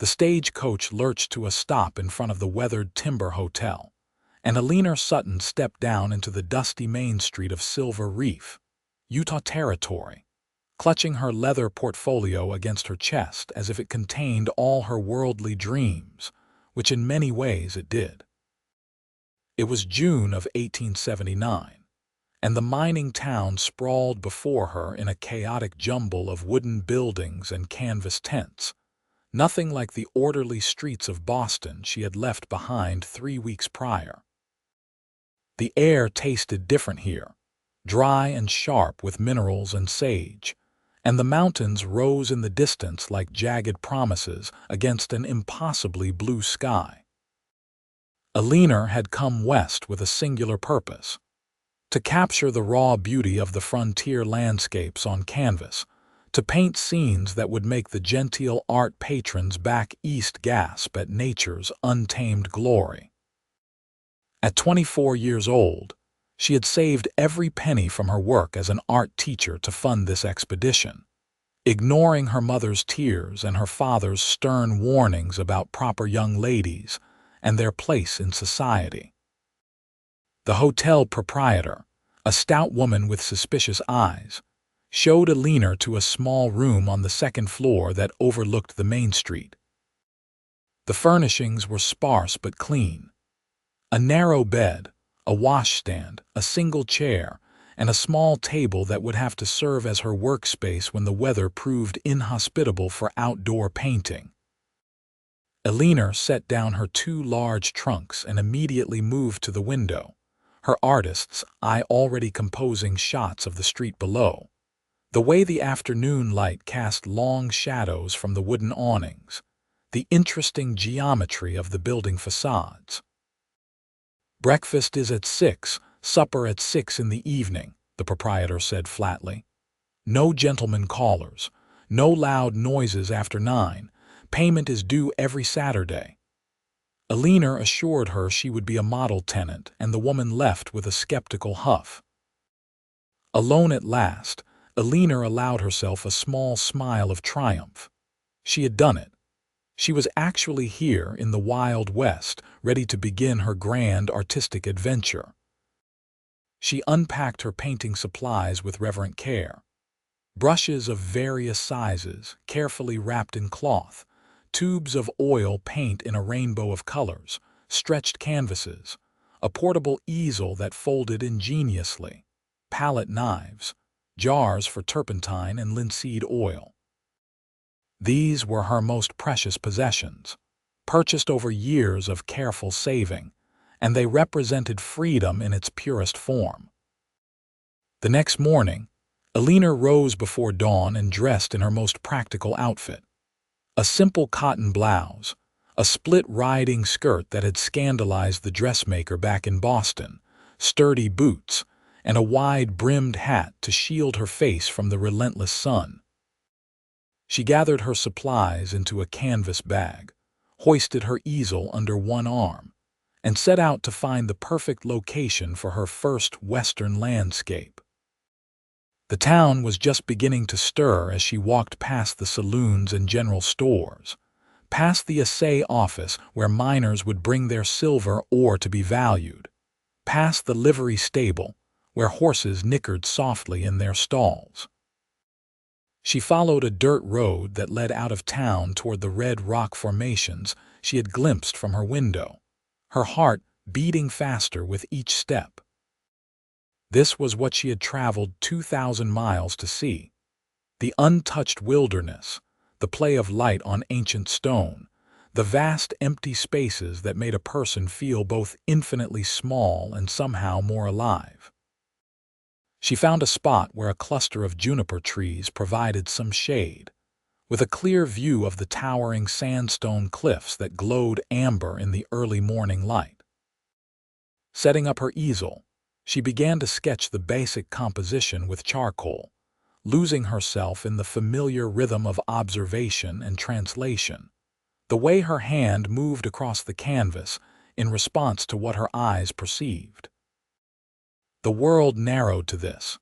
The stagecoach lurched to a stop in front of the weathered timber hotel, and Eleanor Sutton stepped down into the dusty main street of Silver Reef, Utah Territory, clutching her leather portfolio against her chest as if it contained all her worldly dreams, which in many ways it did. It was June of 1879, and the mining town sprawled before her in a chaotic jumble of wooden buildings and canvas tents, nothing like the orderly streets of Boston she had left behind 3 weeks prior. The air tasted different here, dry and sharp with minerals and sage, and the mountains rose in the distance like jagged promises against an impossibly blue sky. Eleanor had come west with a singular purpose: to capture the raw beauty of the frontier landscapes on canvas, to paint scenes that would make the genteel art patrons back east gasp at nature's untamed glory. At 24 years old, she had saved every penny from her work as an art teacher to fund this expedition, ignoring her mother's tears and her father's stern warnings about proper young ladies and their place in society. The hotel proprietor, a stout woman with suspicious eyes, showed Eleanor to a small room on the second floor that overlooked the main street. The furnishings were sparse but clean. A narrow bed, a washstand, a single chair, and a small table that would have to serve as her workspace when the weather proved inhospitable for outdoor painting. Eleanor set down her 2 large trunks and immediately moved to the window, her artist's eye already composing shots of the street below, the way the afternoon light cast long shadows from the wooden awnings, the interesting geometry of the building facades. "Breakfast is at 6, supper at 6 in the evening," the proprietor said flatly. "No gentlemen callers, no loud noises after 9. Payment is due every Saturday." Eleanor assured her she would be a model tenant, and the woman left with a skeptical huff. Alone at last, Eleanor allowed herself a small smile of triumph. She had done it. She was actually here in the Wild West, ready to begin her grand artistic adventure. She unpacked her painting supplies with reverent care. Brushes of various sizes, carefully wrapped in cloth, tubes of oil paint in a rainbow of colors, stretched canvases, a portable easel that folded ingeniously, palette knives, jars for turpentine and linseed oil. These were her most precious possessions, purchased over years of careful saving, and they represented freedom in its purest form. The next morning, Eleanor rose before dawn and dressed in her most practical outfit: a simple cotton blouse, a split riding skirt that had scandalized the dressmaker back in Boston, sturdy boots, and a wide-brimmed hat to shield her face from the relentless sun. She gathered her supplies into a canvas bag, hoisted her easel under one arm, and set out to find the perfect location for her first Western landscape. The town was just beginning to stir as she walked past the saloons and general stores, past the assay office where miners would bring their silver ore to be valued, past the livery stable where horses nickered softly in their stalls. She followed a dirt road that led out of town toward the red rock formations she had glimpsed from her window, her heart beating faster with each step. This was what she had traveled 2,000 miles to see: the untouched wilderness, the play of light on ancient stone, the vast empty spaces that made a person feel both infinitely small and somehow more alive. She found a spot where a cluster of juniper trees provided some shade, with a clear view of the towering sandstone cliffs that glowed amber in the early morning light. Setting up her easel, she began to sketch the basic composition with charcoal, losing herself in the familiar rhythm of observation and translation, the way her hand moved across the canvas in response to what her eyes perceived. The world narrowed to this: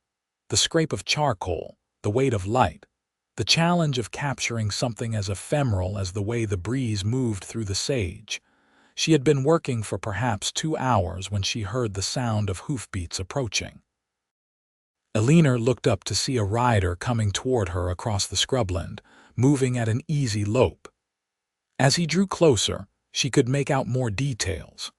the scrape of charcoal, the weight of light, The challenge of capturing something as ephemeral as the way the breeze moved through the sage. She had been working for perhaps 2 hours when she heard the sound of hoofbeats approaching. Eleanor looked up to see a rider coming toward her across the scrubland, moving at an easy lope. As he drew closer, she could make out more details.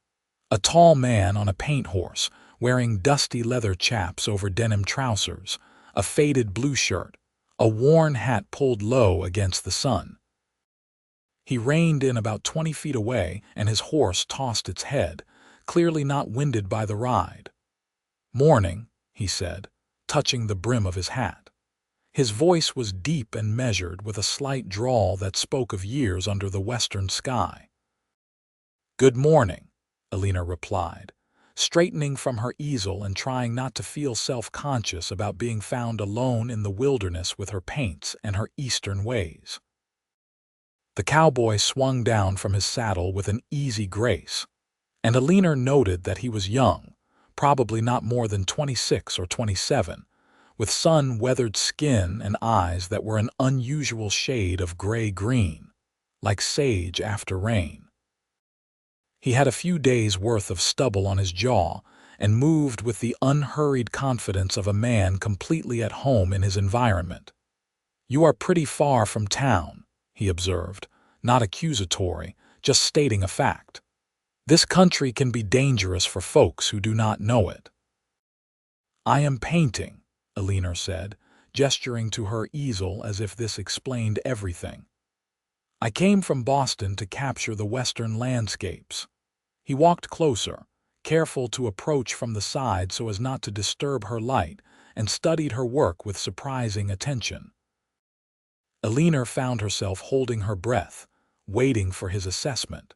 A tall man on a paint horse, wearing dusty leather chaps over denim trousers, a faded blue shirt, a worn hat pulled low against the sun. He reined in about 20 feet away, and his horse tossed its head, clearly not winded by the ride. "Morning," he said, touching the brim of his hat. His voice was deep and measured, with a slight drawl that spoke of years under the western sky. "Good morning," Eleanor replied, straightening from her easel and trying not to feel self-conscious about being found alone in the wilderness with her paints and her Eastern ways. The cowboy swung down from his saddle with an easy grace, and Eleanor noted that he was young, probably not more than 26 or 27, with sun-weathered skin and eyes that were an unusual shade of gray-green, like sage after rain. He had a few days' worth of stubble on his jaw and moved with the unhurried confidence of a man completely at home in his environment. "You are pretty far from town," he observed, not accusatory, just stating a fact. "This country can be dangerous for folks who do not know it." "I am painting," Eleanor said, gesturing to her easel as if this explained everything. "I came from Boston to capture the western landscapes." He walked closer, careful to approach from the side so as not to disturb her light, and studied her work with surprising attention. Eleanor found herself holding her breath, waiting for his assessment.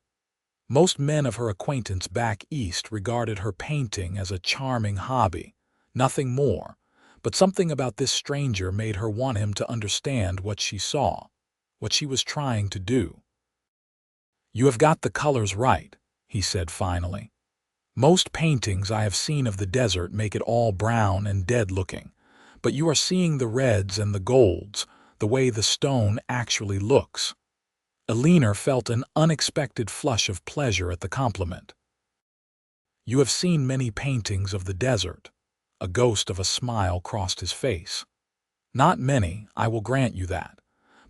Most men of her acquaintance back east regarded her painting as a charming hobby, nothing more, but something about this stranger made her want him to understand what she saw, what she was trying to do. "You have got the colors right," he said finally. "Most paintings I have seen of the desert make it all brown and dead-looking, but you are seeing the reds and the golds, the way the stone actually looks." Eleanor felt an unexpected flush of pleasure at the compliment. "You have seen many paintings of the desert." A ghost of a smile crossed his face. "Not many, I will grant you that.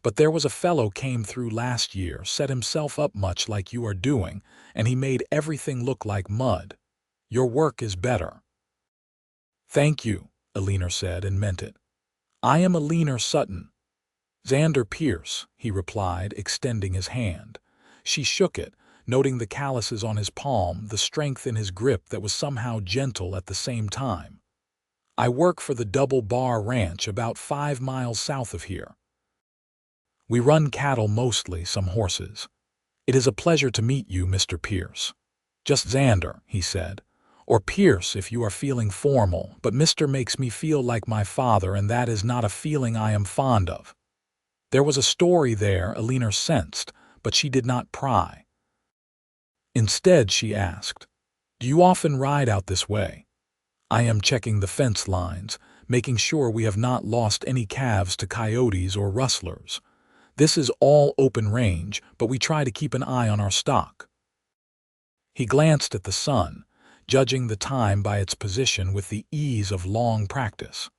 But there was a fellow came through last year, set himself up much like you are doing, and he made everything look like mud. Your work is better." "Thank you," Eleanor said, and meant it. "I am Eleanor Sutton." "Xander Pierce," he replied, extending his hand. She shook it, noting the calluses on his palm, the strength in his grip that was somehow gentle at the same time. "I work for the Double Bar Ranch about 5 miles south of here. We run cattle mostly, some horses. It is a pleasure to meet you, Mr. Pierce." "Just Xander," he said. "Or Pierce if you are feeling formal, but Mr. makes me feel like my father, and that is not a feeling I am fond of." There was a story there, Eleanor sensed, but she did not pry. Instead, she asked, "Do you often ride out this way?" "I am checking the fence lines, making sure we have not lost any calves to coyotes or rustlers. This is all open range, but we try to keep an eye on our stock." He glanced at the sun, judging the time by its position with the ease of long practice.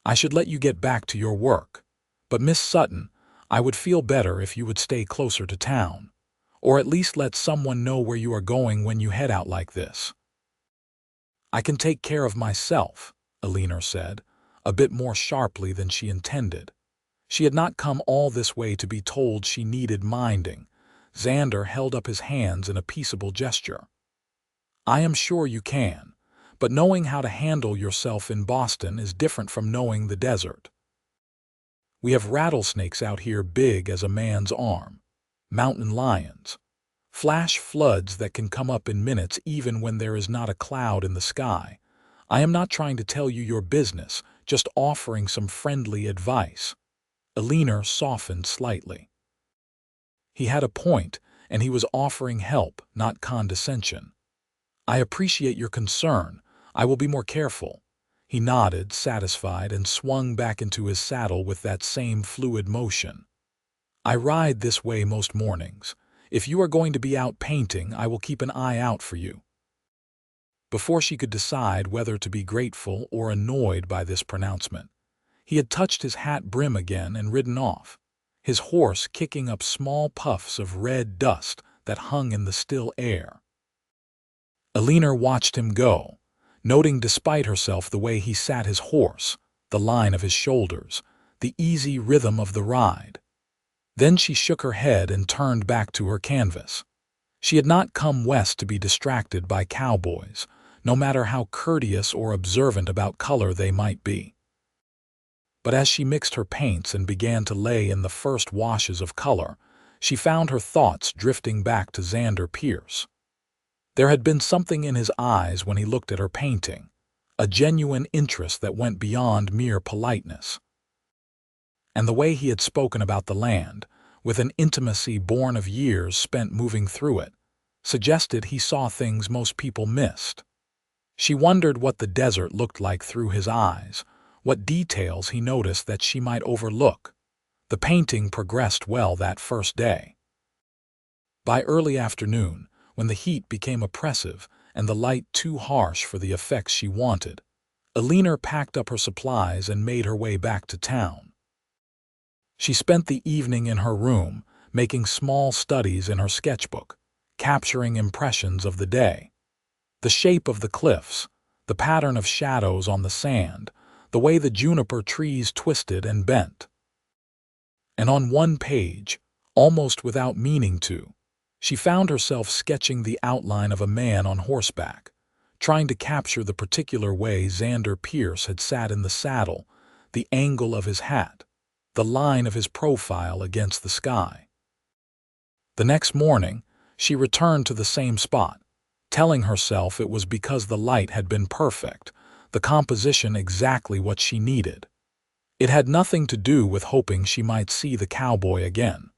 "I should let you get back to your work. But Miss Sutton, I would feel better if you would stay closer to town, or at least let someone know where you are going when you head out like this." "I can take care of myself," Eleanor said, a bit more sharply than she intended. She had not come all this way to be told she needed minding. Xander held up his hands in a peaceable gesture. "I am sure you can, but knowing how to handle yourself in Boston is different from knowing the desert. We have rattlesnakes out here big as a man's arm, mountain lions, flash floods that can come up in minutes even when there is not a cloud in the sky. I am not trying to tell you your business, just offering some friendly advice." Eleanor softened slightly. He had a point, and he was offering help, not condescension. "I appreciate your concern. I will be more careful." He nodded, satisfied, and swung back into his saddle with that same fluid motion. I ride this way most mornings. If you are going to be out painting, I will keep an eye out for you. Before she could decide whether to be grateful or annoyed by this pronouncement, he had touched his hat brim again and ridden off, his horse kicking up small puffs of red dust that hung in the still air. Eleanor watched him go, noting despite herself the way he sat his horse, the line of his shoulders, the easy rhythm of the ride. Then she shook her head and turned back to her canvas. She had not come west to be distracted by cowboys, no matter how courteous or observant about color they might be. But as she mixed her paints and began to lay in the first washes of color, she found her thoughts drifting back to Xander Pierce. There had been something in his eyes when he looked at her painting, a genuine interest that went beyond mere politeness. And the way he had spoken about the land, with an intimacy born of years spent moving through it, suggested he saw things most people missed. She wondered what the desert looked like through his eyes, what details he noticed that she might overlook. The painting progressed well that first day. By early afternoon, when the heat became oppressive and the light too harsh for the effects she wanted, Eleanor packed up her supplies and made her way back to town. She spent the evening in her room, making small studies in her sketchbook, capturing impressions of the day. The shape of the cliffs, the pattern of shadows on the sand, the way the juniper trees twisted and bent. And on one page, almost without meaning to, she found herself sketching the outline of a man on horseback, trying to capture the particular way Xander Pierce had sat in the saddle, the angle of his hat, the line of his profile against the sky. The next morning, she returned to the same spot, telling herself it was because the light had been perfect, the composition exactly what she needed. It had nothing to do with hoping she might see the cowboy again.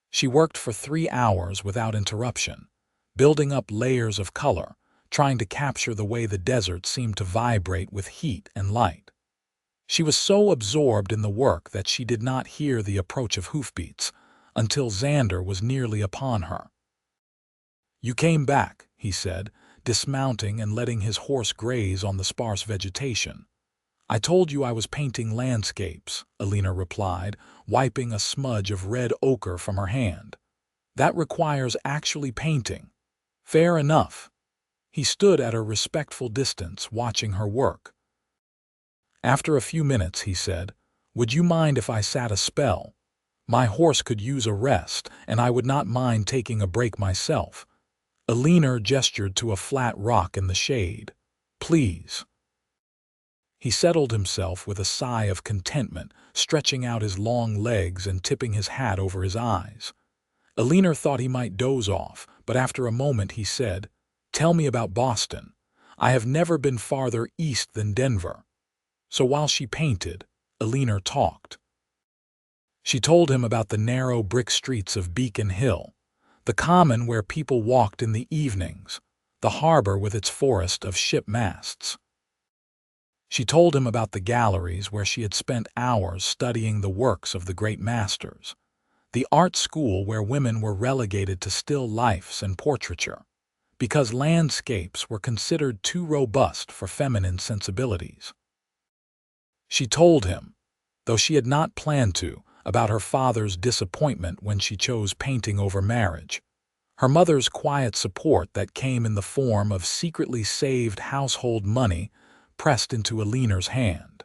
She worked for 3 hours without interruption, building up layers of color, trying to capture the way the desert seemed to vibrate with heat and light. She was so absorbed in the work that she did not hear the approach of hoofbeats until Xander was nearly upon her. "You came back," he said, dismounting and letting his horse graze on the sparse vegetation. "I told you I was painting landscapes," Eleanor replied, wiping a smudge of red ochre from her hand. "That requires actually painting." "Fair enough." He stood at a respectful distance, watching her work. After a few minutes, he said, "Would you mind if I sat a spell? My horse could use a rest, and I would not mind taking a break myself." Eleanor gestured to a flat rock in the shade. "Please." He settled himself with a sigh of contentment, stretching out his long legs and tipping his hat over his eyes. Eleanor thought he might doze off, but after a moment he said, "Tell me about Boston. I have never been farther east than Denver." So while she painted, Eleanor talked. She told him about the narrow brick streets of Beacon Hill, the common where people walked in the evenings, the harbor with its forest of ship masts. She told him about the galleries where she had spent hours studying the works of the great masters, the art school where women were relegated to still lifes and portraiture, because landscapes were considered too robust for feminine sensibilities. She told him, though she had not planned to, about her father's disappointment when she chose painting over marriage, her mother's quiet support that came in the form of secretly saved household money pressed into Eleanor's hand.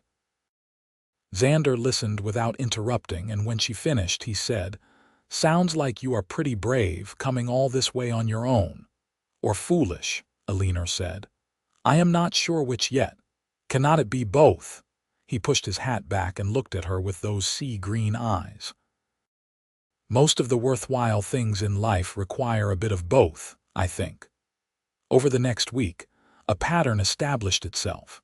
Xander listened without interrupting, and when she finished, he said, "Sounds like you are pretty brave, coming all this way on your own." "Or foolish," Eleanor said. "I am not sure which yet. Cannot it be both?" He pushed his hat back and looked at her with those sea-green eyes. "Most of the worthwhile things in life require a bit of both, I think." Over the next week, a pattern established itself.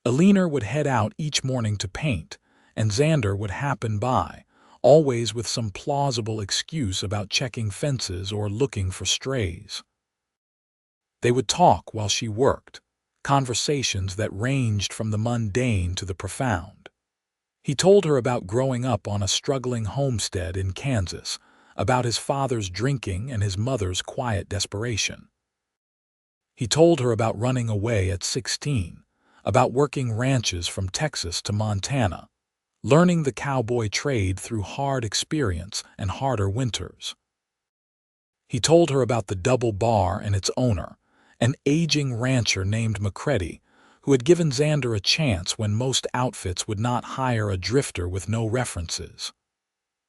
Eleanor would head out each morning to paint, and Xander would happen by, always with some plausible excuse about checking fences or looking for strays. They would talk while she worked, conversations that ranged from the mundane to the profound. He told her about growing up on a struggling homestead in Kansas, about his father's drinking and his mother's quiet desperation. He told her about running away at 16, about working ranches from Texas to Montana, learning the cowboy trade through hard experience and harder winters. He told her about the double bar and its owner, an aging rancher named McCready, who had given Xander a chance when most outfits would not hire a drifter with no references.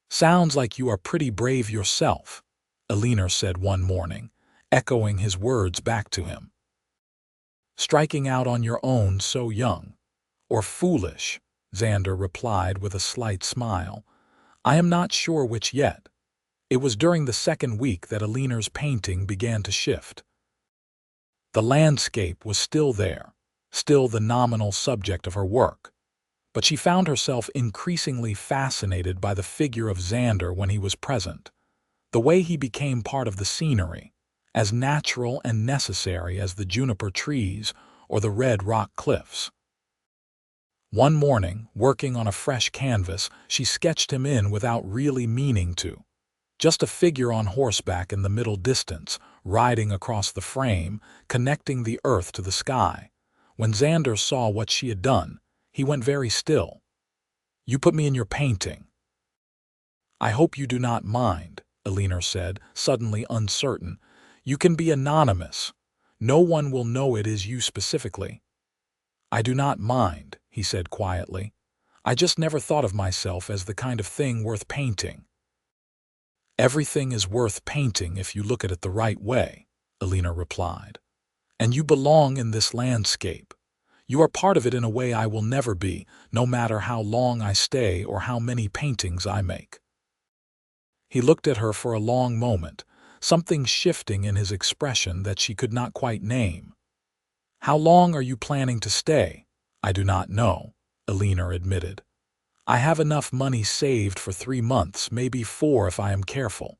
"Sounds like you are pretty brave yourself," Eleanor said one morning, echoing his words back to him. "Striking out on your own so young. Or foolish," Xander replied with a slight smile. "I am not sure which yet." It was during the second week that Eleanor's painting began to shift. The landscape was still there, still the nominal subject of her work, but she found herself increasingly fascinated by the figure of Xander when he was present, the way he became part of the scenery, as natural and necessary as the juniper trees or the red rock cliffs. One morning, working on a fresh canvas, she sketched him in without really meaning to. Just a figure on horseback in the middle distance, riding across the frame, connecting the earth to the sky. When Xander saw what she had done, he went very still. "You put me in your painting." "I hope you do not mind," Eleanor said, suddenly uncertain. "You can be anonymous. No one will know it is you specifically." "I do not mind," he said quietly. "I just never thought of myself as the kind of thing worth painting." "Everything is worth painting if you look at it the right way," Eleanor replied. "And you belong in this landscape. You are part of it in a way I will never be, no matter how long I stay or how many paintings I make." He looked at her for a long moment, something shifting in his expression that she could not quite name. "How long are you planning to stay?" "I do not know," Eleanor admitted. "I have enough money saved for 3 months, maybe 4 if I am careful.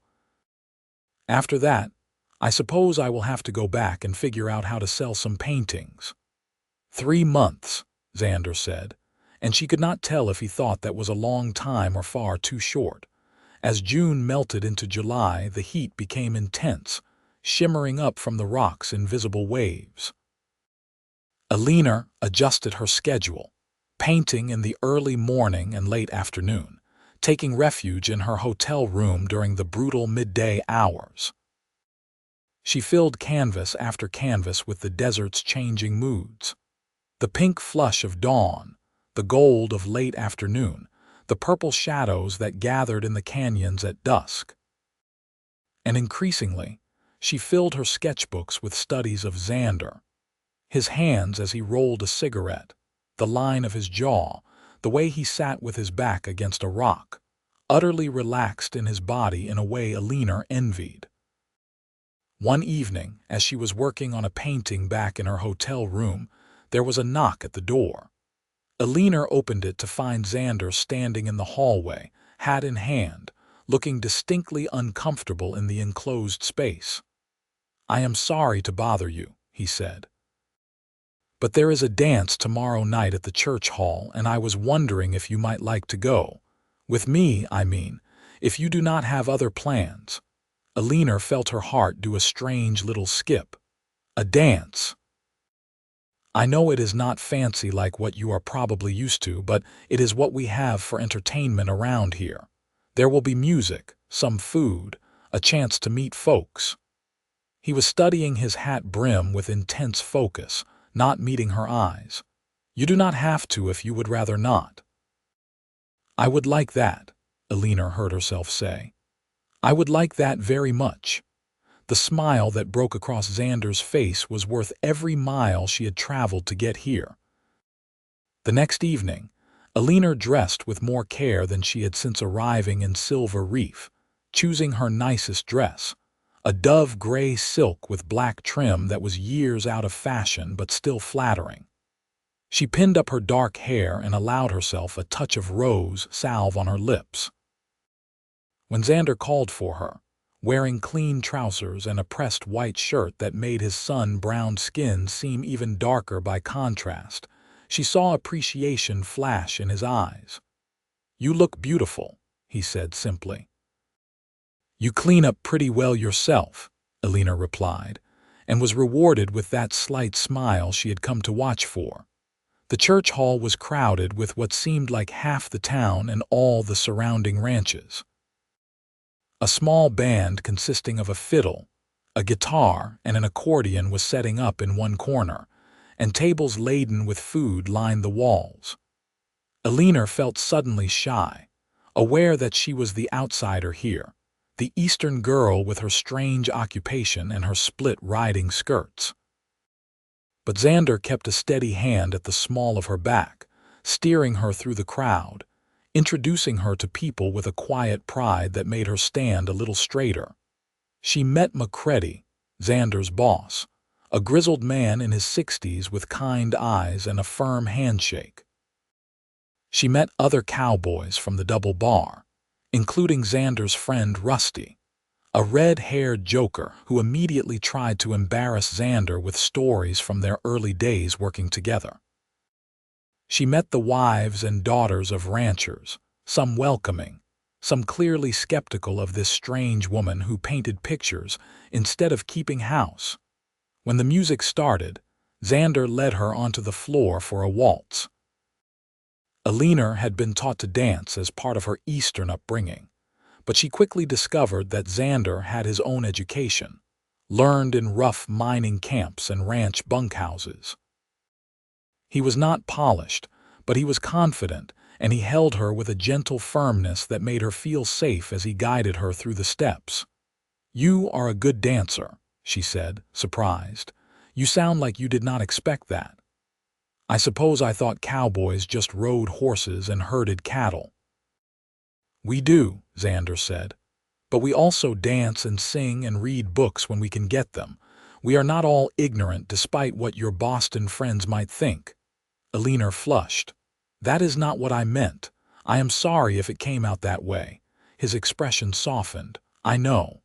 After that, I suppose I will have to go back and figure out how to sell some paintings." 3 months, Xander said, and she could not tell if he thought that was a long time or far too short. As June melted into July, the heat became intense, shimmering up from the rocks in visible waves. Eleanor adjusted her schedule, painting in the early morning and late afternoon, taking refuge in her hotel room during the brutal midday hours. She filled canvas after canvas with the desert's changing moods. The pink flush of dawn, the gold of late afternoon, the purple shadows that gathered in the canyons at dusk. And increasingly, she filled her sketchbooks with studies of Xander. His hands as he rolled a cigarette, the line of his jaw, the way he sat with his back against a rock, utterly relaxed in his body in a way Eleanor envied. One evening, as she was working on a painting back in her hotel room, there was a knock at the door. Eleanor opened it to find Xander standing in the hallway, hat in hand, looking distinctly uncomfortable in the enclosed space. "I am sorry to bother you," he said. "But there is a dance tomorrow night at the church hall, and I was wondering if you might like to go. With me, I mean, if you do not have other plans." Eleanor felt her heart do a strange little skip. "A dance?" "I know it is not fancy like what you are probably used to, but it is what we have for entertainment around here. There will be music, some food, a chance to meet folks." He was studying his hat brim with intense focus, not meeting her eyes. "You do not have to if you would rather not." "I would like that," Eleanor heard herself say. "I would like that very much." The smile that broke across Xander's face was worth every mile she had traveled to get here. The next evening, Eleanor dressed with more care than she had since arriving in Silver Reef, choosing her nicest dress, a dove gray silk with black trim that was years out of fashion but still flattering. She pinned up her dark hair and allowed herself a touch of rose salve on her lips. When Xander called for her, wearing clean trousers and a pressed white shirt that made his sun-browned skin seem even darker by contrast. She saw appreciation flash in his eyes. "You look beautiful," he said simply. "You clean up pretty well yourself," Eleanor replied, and was rewarded with that slight smile she had come to watch for. The church hall was crowded with what seemed like half the town and all the surrounding ranches. A small band consisting of a fiddle, a guitar, and an accordion was setting up in one corner, and tables laden with food lined the walls. Eleanor felt suddenly shy, aware that she was the outsider here, the Eastern girl with her strange occupation and her split riding skirts. But Xander kept a steady hand at the small of her back, steering her through the crowd, introducing her to people with a quiet pride that made her stand a little straighter. She met McCready, Xander's boss, a grizzled man in his 60s with kind eyes and a firm handshake. She met other cowboys from the double bar, including Xander's friend Rusty, a red-haired joker who immediately tried to embarrass Xander with stories from their early days working together. She met the wives and daughters of ranchers, some welcoming, some clearly skeptical of this strange woman who painted pictures instead of keeping house. When the music started, Xander led her onto the floor for a waltz. Eleanor had been taught to dance as part of her Eastern upbringing, but she quickly discovered that Xander had his own education, learned in rough mining camps and ranch bunkhouses. He was not polished, but he was confident, and he held her with a gentle firmness that made her feel safe as he guided her through the steps. "You are a good dancer," she said, surprised. "You sound like you did not expect that." "I suppose I thought cowboys just rode horses and herded cattle." "We do," Xander said, "but we also dance and sing and read books when we can get them. We are not all ignorant despite what your Boston friends might think." Eleanor flushed. "That is not what I meant. I am sorry if it came out that way." His expression softened. "I know.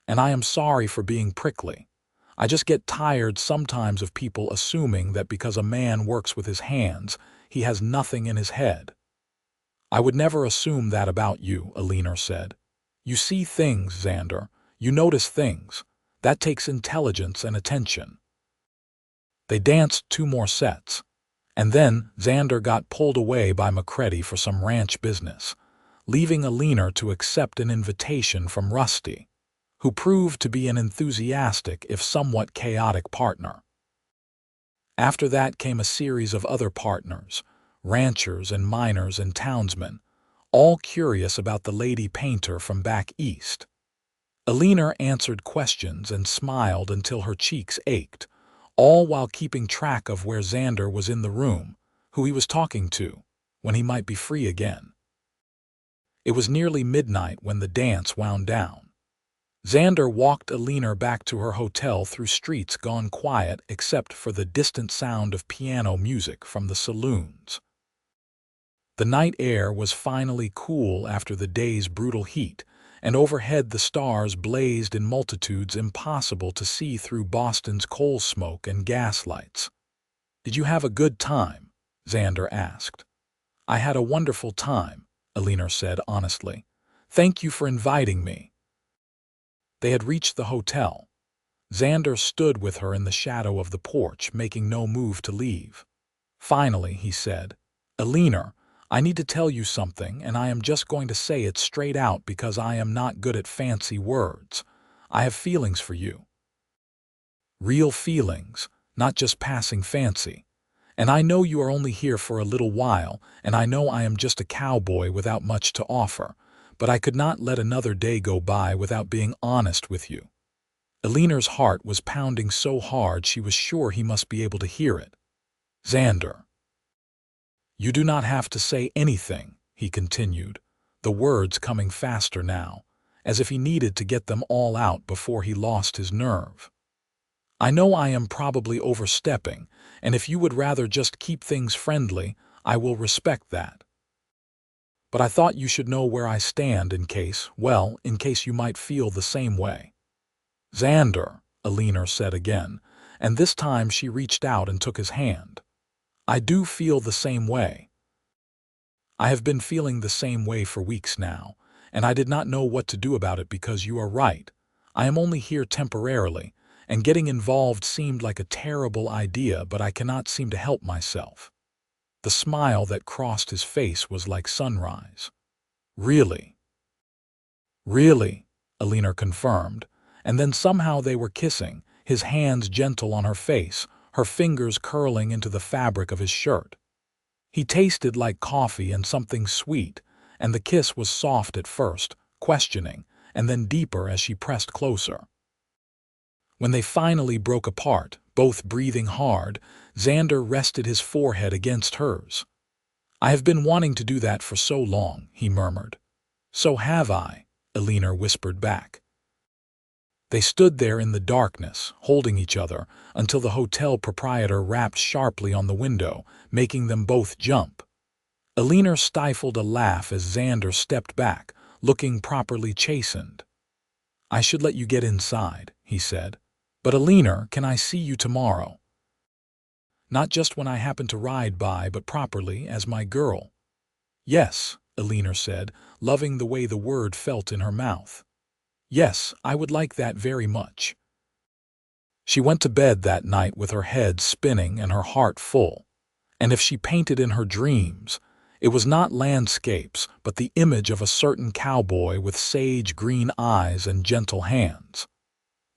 And I am sorry for being prickly. I just get tired sometimes of people assuming that because a man works with his hands, he has nothing in his head." "I would never assume that about you," Eleanor said. "You see things, Xander. You notice things. That takes intelligence and attention." They danced 2 more sets, and then Xander got pulled away by McCready for some ranch business, leaving Eleanor to accept an invitation from Rusty, who proved to be an enthusiastic if somewhat chaotic partner. After that came a series of other partners, ranchers and miners and townsmen, all curious about the lady painter from back east. Eleanor answered questions and smiled until her cheeks ached, all while keeping track of where Xander was in the room, who he was talking to, when he might be free again. It was nearly midnight when the dance wound down. Xander walked Eleanor back to her hotel through streets gone quiet except for the distant sound of piano music from the saloons. The night air was finally cool after the day's brutal heat, and overhead the stars blazed in multitudes impossible to see through Boston's coal smoke and gas lights. "Did you have a good time?" Xander asked. "I had a wonderful time," Eleanor said honestly. "Thank you for inviting me." They had reached the hotel. Xander stood with her in the shadow of the porch, making no move to leave. Finally, he said, "Eleanor, I need to tell you something, and I am just going to say it straight out because I am not good at fancy words. I have feelings for you. Real feelings, not just passing fancy. And I know you are only here for a little while, and I know I am just a cowboy without much to offer, but I could not let another day go by without being honest with you." Eleanor's heart was pounding so hard she was sure he must be able to hear it. "Xander, you do not have to say anything," he continued, the words coming faster now, as if he needed to get them all out before he lost his nerve. "I know I am probably overstepping, and if you would rather just keep things friendly, I will respect that. but I thought you should know where I stand in case you might feel the same way." "Xander," Eleanor said again, and this time she reached out and took his hand. "I do feel the same way. I have been feeling the same way for weeks now, and I did not know what to do about it because you are right. I am only here temporarily, and getting involved seemed like a terrible idea, but I cannot seem to help myself." The smile that crossed his face was like sunrise. "Really?" "Really," Eleanor confirmed, and then somehow they were kissing, his hands gentle on her face, her fingers curling into the fabric of his shirt. He tasted like coffee and something sweet, and the kiss was soft at first, questioning, and then deeper as she pressed closer. When they finally broke apart, both breathing hard, Xander rested his forehead against hers. "I have been wanting to do that for so long," he murmured. "So have I," Eleanor whispered back. They stood there in the darkness, holding each other, until the hotel proprietor rapped sharply on the window, making them both jump. Eleanor stifled a laugh as Xander stepped back, looking properly chastened. "I should let you get inside," he said. "But Eleanor, can I see you tomorrow? Not just when I happen to ride by, but properly as my girl." "Yes," Eleanor said, loving the way the word felt in her mouth. "Yes, I would like that very much." She went to bed that night with her head spinning and her heart full. And if she painted in her dreams, it was not landscapes, but the image of a certain cowboy with sage-green eyes and gentle hands.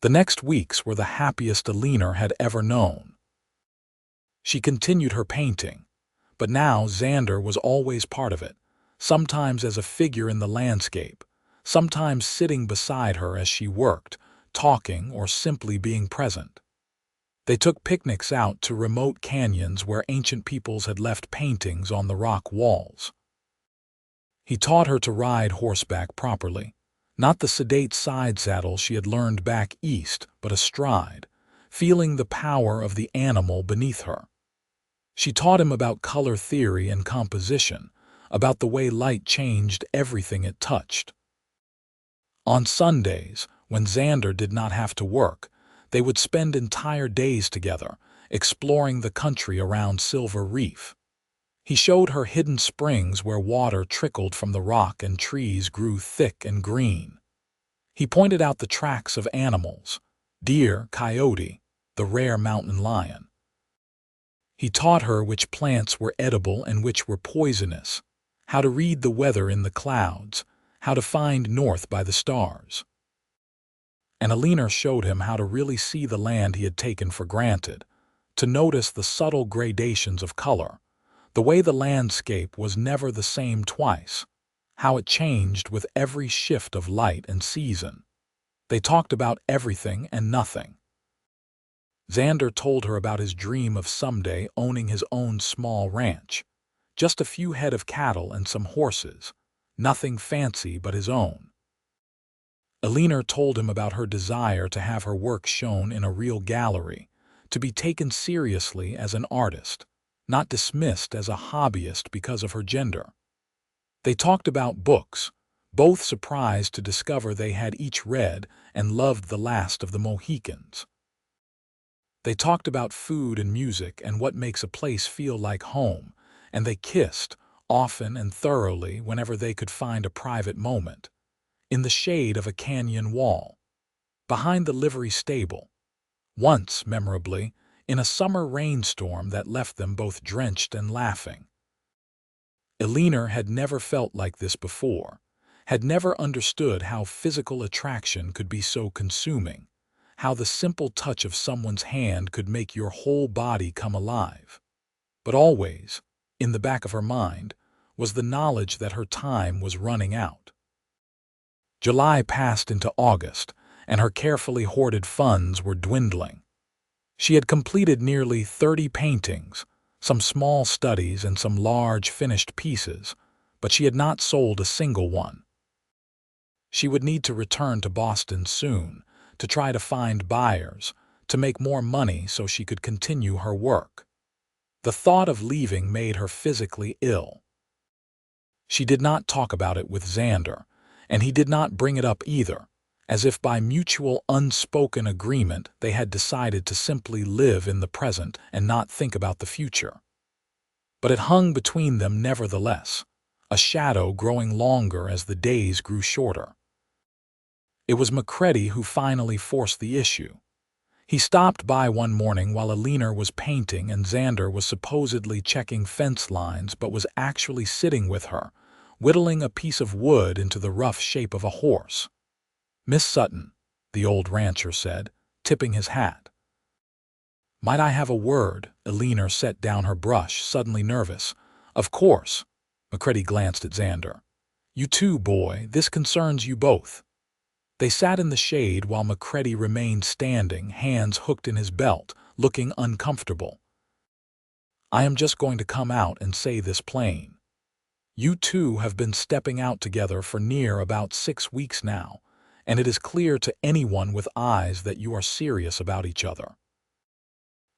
The next weeks were the happiest Eleanor had ever known. She continued her painting, but now Xander was always part of it, sometimes as a figure in the landscape, sometimes sitting beside her as she worked, talking or simply being present. They took picnics out to remote canyons where ancient peoples had left paintings on the rock walls. He taught her to ride horseback properly, not the sedate side saddle she had learned back east, but astride, feeling the power of the animal beneath her. She taught him about color theory and composition, about the way light changed everything it touched. On Sundays, when Xander did not have to work, they would spend entire days together, exploring the country around Silver Reef. He showed her hidden springs where water trickled from the rock and trees grew thick and green. He pointed out the tracks of animals, deer, coyote, the rare mountain lion. He taught her which plants were edible and which were poisonous, how to read the weather in the clouds, how to find north by the stars. And Eleanor showed him how to really see the land he had taken for granted, to notice the subtle gradations of color, the way the landscape was never the same twice, how it changed with every shift of light and season. They talked about everything and nothing. Xander told her about his dream of someday owning his own small ranch, just a few head of cattle and some horses, nothing fancy but his own. Eleanor told him about her desire to have her work shown in a real gallery, to be taken seriously as an artist, not dismissed as a hobbyist because of her gender. They talked about books, both surprised to discover they had each read and loved The Last of the Mohicans. They talked about food and music and what makes a place feel like home, and they kissed, often and thoroughly whenever they could find a private moment, in the shade of a canyon wall, behind the livery stable, once, memorably, in a summer rainstorm that left them both drenched and laughing. Eleanor had never felt like this before, had never understood how physical attraction could be so consuming, how the simple touch of someone's hand could make your whole body come alive. But always, in the back of her mind, was the knowledge that her time was running out. July passed into August, and her carefully hoarded funds were dwindling. She had completed nearly 30 paintings, some small studies and some large finished pieces, but she had not sold a single one. She would need to return to Boston soon, to try to find buyers, to make more money so she could continue her work. The thought of leaving made her physically ill. She did not talk about it with Xander, and he did not bring it up either, as if by mutual unspoken agreement they had decided to simply live in the present and not think about the future. But it hung between them nevertheless, a shadow growing longer as the days grew shorter. It was Macready who finally forced the issue. He stopped by one morning while Eleanor was painting and Xander was supposedly checking fence lines but was actually sitting with her, whittling a piece of wood into the rough shape of a horse. "Miss Sutton," the old rancher said, tipping his hat. "Might I have a word?" Eleanor set down her brush, suddenly nervous. "Of course." Macready glanced at Xander. "You too, boy. This concerns you both." They sat in the shade while Macready remained standing, hands hooked in his belt, looking uncomfortable. "I am just going to come out and say this plain. You two have been stepping out together for near about 6 weeks now, and it is clear to anyone with eyes that you are serious about each other.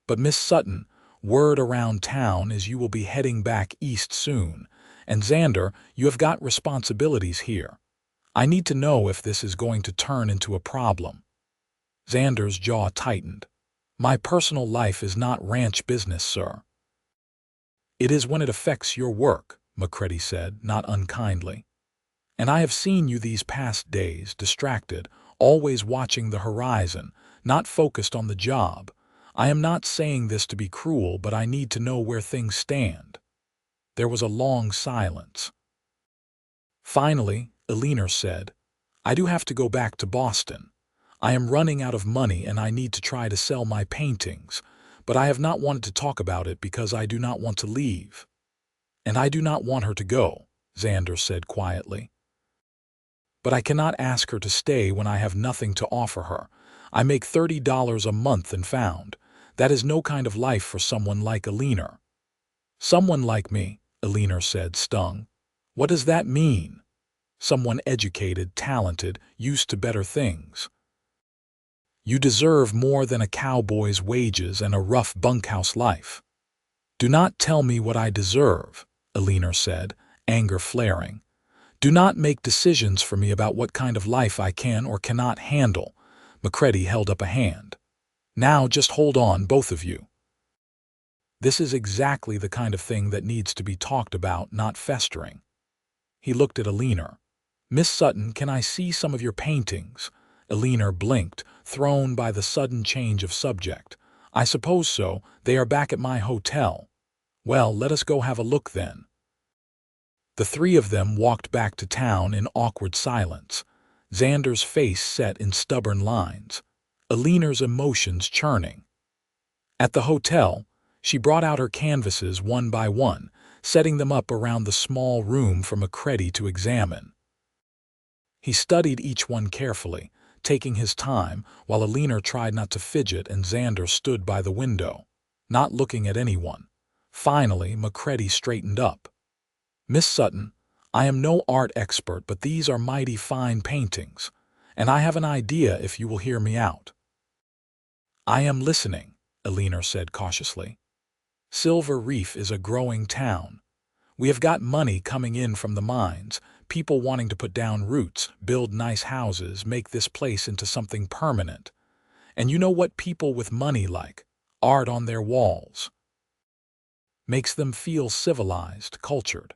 But Miss Sutton, word around town is you will be heading back east soon, and Xander, you have got responsibilities here. I need to know if this is going to turn into a problem." Xander's jaw tightened. "My personal life is not ranch business, sir." "It is when it affects your work," Macready said, not unkindly. "And I have seen you these past days, distracted, always watching the horizon, not focused on the job. I am not saying this to be cruel, but I need to know where things stand." There was a long silence. Finally, Eleanor said, "I do have to go back to Boston. I am running out of money and I need to try to sell my paintings, but I have not wanted to talk about it because I do not want to leave." "And I do not want her to go," Xander said quietly. "But I cannot ask her to stay when I have nothing to offer her. I make $30 a month and found. That is no kind of life for someone like Eleanor." "Someone like me," Eleanor said, stung. "What does that mean?" "Someone educated, talented, used to better things." "You deserve more than a cowboy's wages and a rough bunkhouse life." "Do not tell me what I deserve," Eleanor said, anger flaring. "Do not make decisions for me about what kind of life I can or cannot handle." Macready held up a hand. "Now just hold on, both of you. This is exactly the kind of thing that needs to be talked about, not festering." He looked at Eleanor. "Miss Sutton, can I see some of your paintings?" Eleanor blinked, thrown by the sudden change of subject. "I suppose so. They are back at my hotel." "Well, let us go have a look then." The three of them walked back to town in awkward silence, Xander's face set in stubborn lines, Eleanor's emotions churning. At the hotel, she brought out her canvases one by one, setting them up around the small room for Macready to examine. He studied each one carefully, taking his time, while Eleanor tried not to fidget and Xander stood by the window, not looking at anyone. Finally, Macready straightened up. "Miss Sutton, I am no art expert, but these are mighty fine paintings, and I have an idea if you will hear me out." "I am listening," Eleanor said cautiously. "Silver Reef is a growing town. We have got money coming in from the mines, people wanting to put down roots, build nice houses, make this place into something permanent. And you know what people with money like? Art on their walls. Makes them feel civilized, cultured.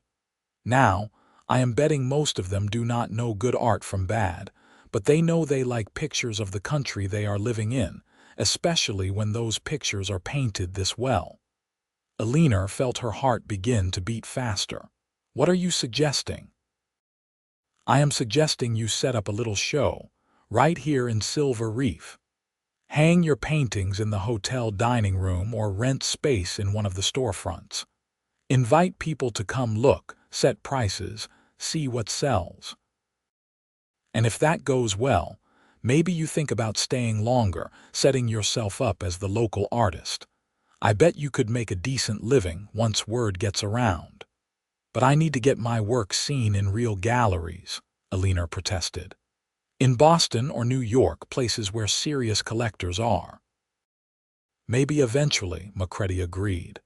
Now, I am betting most of them do not know good art from bad, but they know they like pictures of the country they are living in, especially when those pictures are painted this well." Eleanor felt her heart begin to beat faster. "What are you suggesting?" "I am suggesting you set up a little show, right here in Silver Reef. Hang your paintings in the hotel dining room or rent space in one of the storefronts. Invite people to come look, set prices, see what sells. And if that goes well, maybe you think about staying longer, setting yourself up as the local artist. I bet you could make a decent living once word gets around." "But I need to get my work seen in real galleries," Eleanor protested. "In Boston or New York, places where serious collectors are." "Maybe eventually," Macready agreed.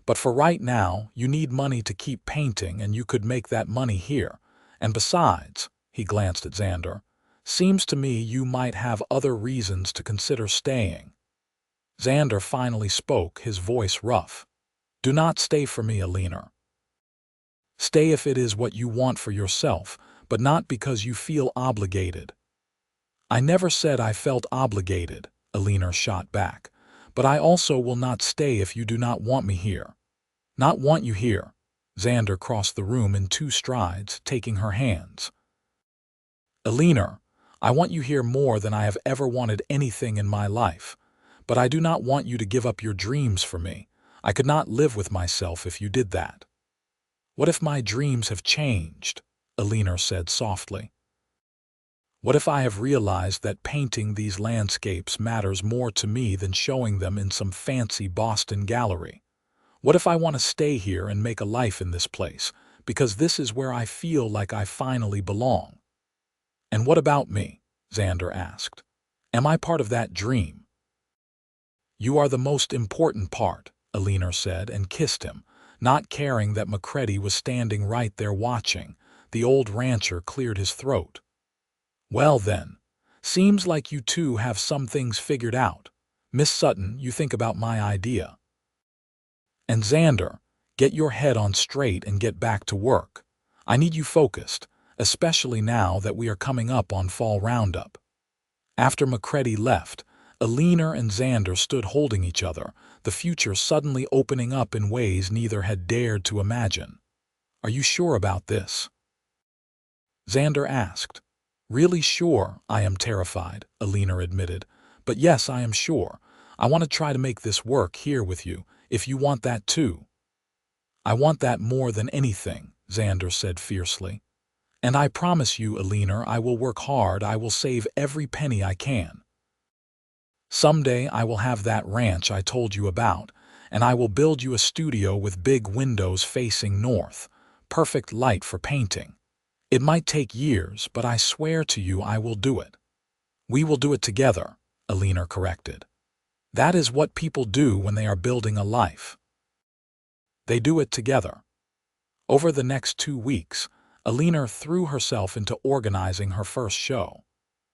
But for right now, you need money to keep painting, and you could make that money here. And besides," he glanced at Xander, "seems to me you might have other reasons to consider staying." Xander finally spoke, his voice rough. "Do not stay for me, Eleanor. Stay if it is what you want for yourself, but not because you feel obligated." "I never said I felt obligated," Eleanor shot back. "But I also will not stay if you do not want me here." "Not want you here." Xander crossed the room in 2 strides, taking her hands. "Eleanor, I want you here more than I have ever wanted anything in my life. But I do not want you to give up your dreams for me. I could not live with myself if you did that." "What if my dreams have changed?" Eleanor said softly. "What if I have realized that painting these landscapes matters more to me than showing them in some fancy Boston gallery? What if I want to stay here and make a life in this place, because this is where I feel like I finally belong?" "And what about me?" Xander asked. "Am I part of that dream?" "You are the most important part," Eleanor said, and kissed him, not caring that Macready was standing right there watching. The old rancher cleared his throat. "Well then, seems like you two have some things figured out. Miss Sutton, you think about my idea. And Xander, get your head on straight and get back to work. I need you focused, especially now that we are coming up on fall roundup." After Macready left, Eleanor and Xander stood holding each other, the future suddenly opening up in ways neither had dared to imagine. "Are you sure about this?" Xander asked. "Really sure, I am terrified," Eleanor admitted. "But yes, I am sure. I want to try to make this work here with you, if you want that too." "I want that more than anything," Xander said fiercely. "And I promise you, Eleanor, I will work hard. I will save every penny I can. Someday I will have that ranch I told you about, and I will build you a studio with big windows facing north, perfect light for painting. It might take years, but I swear to you I will do it." "We will do it together," Eleanor corrected. "That is what people do when they are building a life. They do it together." Over the next 2 weeks, Eleanor threw herself into organizing her first show.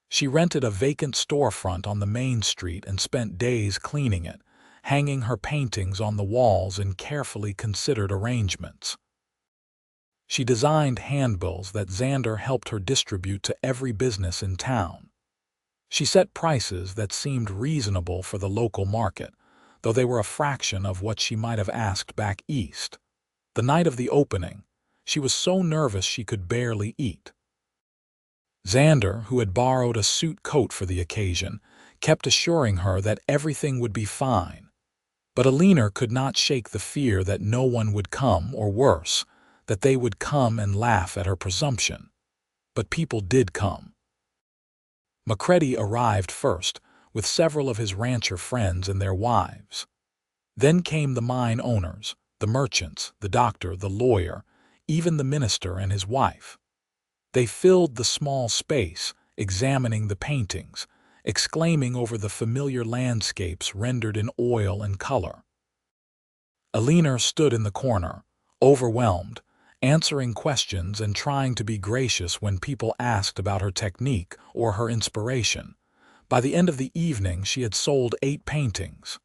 She rented a vacant storefront on the main street and spent days cleaning it, hanging her paintings on the walls in carefully considered arrangements. She designed handbills that Xander helped her distribute to every business in town. She set prices that seemed reasonable for the local market, though they were a fraction of what she might have asked back east. The night of the opening, she was so nervous she could barely eat. Xander, who had borrowed a suit coat for the occasion, kept assuring her that everything would be fine. But Eleanor could not shake the fear that no one would come, or worse, that they would come and laugh at her presumption. But people did come. Macready arrived first, with several of his rancher friends and their wives. Then came the mine owners, the merchants, the doctor, the lawyer, even the minister and his wife. They filled the small space, examining the paintings, exclaiming over the familiar landscapes rendered in oil and color. Eleanor stood in the corner, overwhelmed, answering questions and trying to be gracious when people asked about her technique or her inspiration. By the end of the evening, she had sold 8 paintings.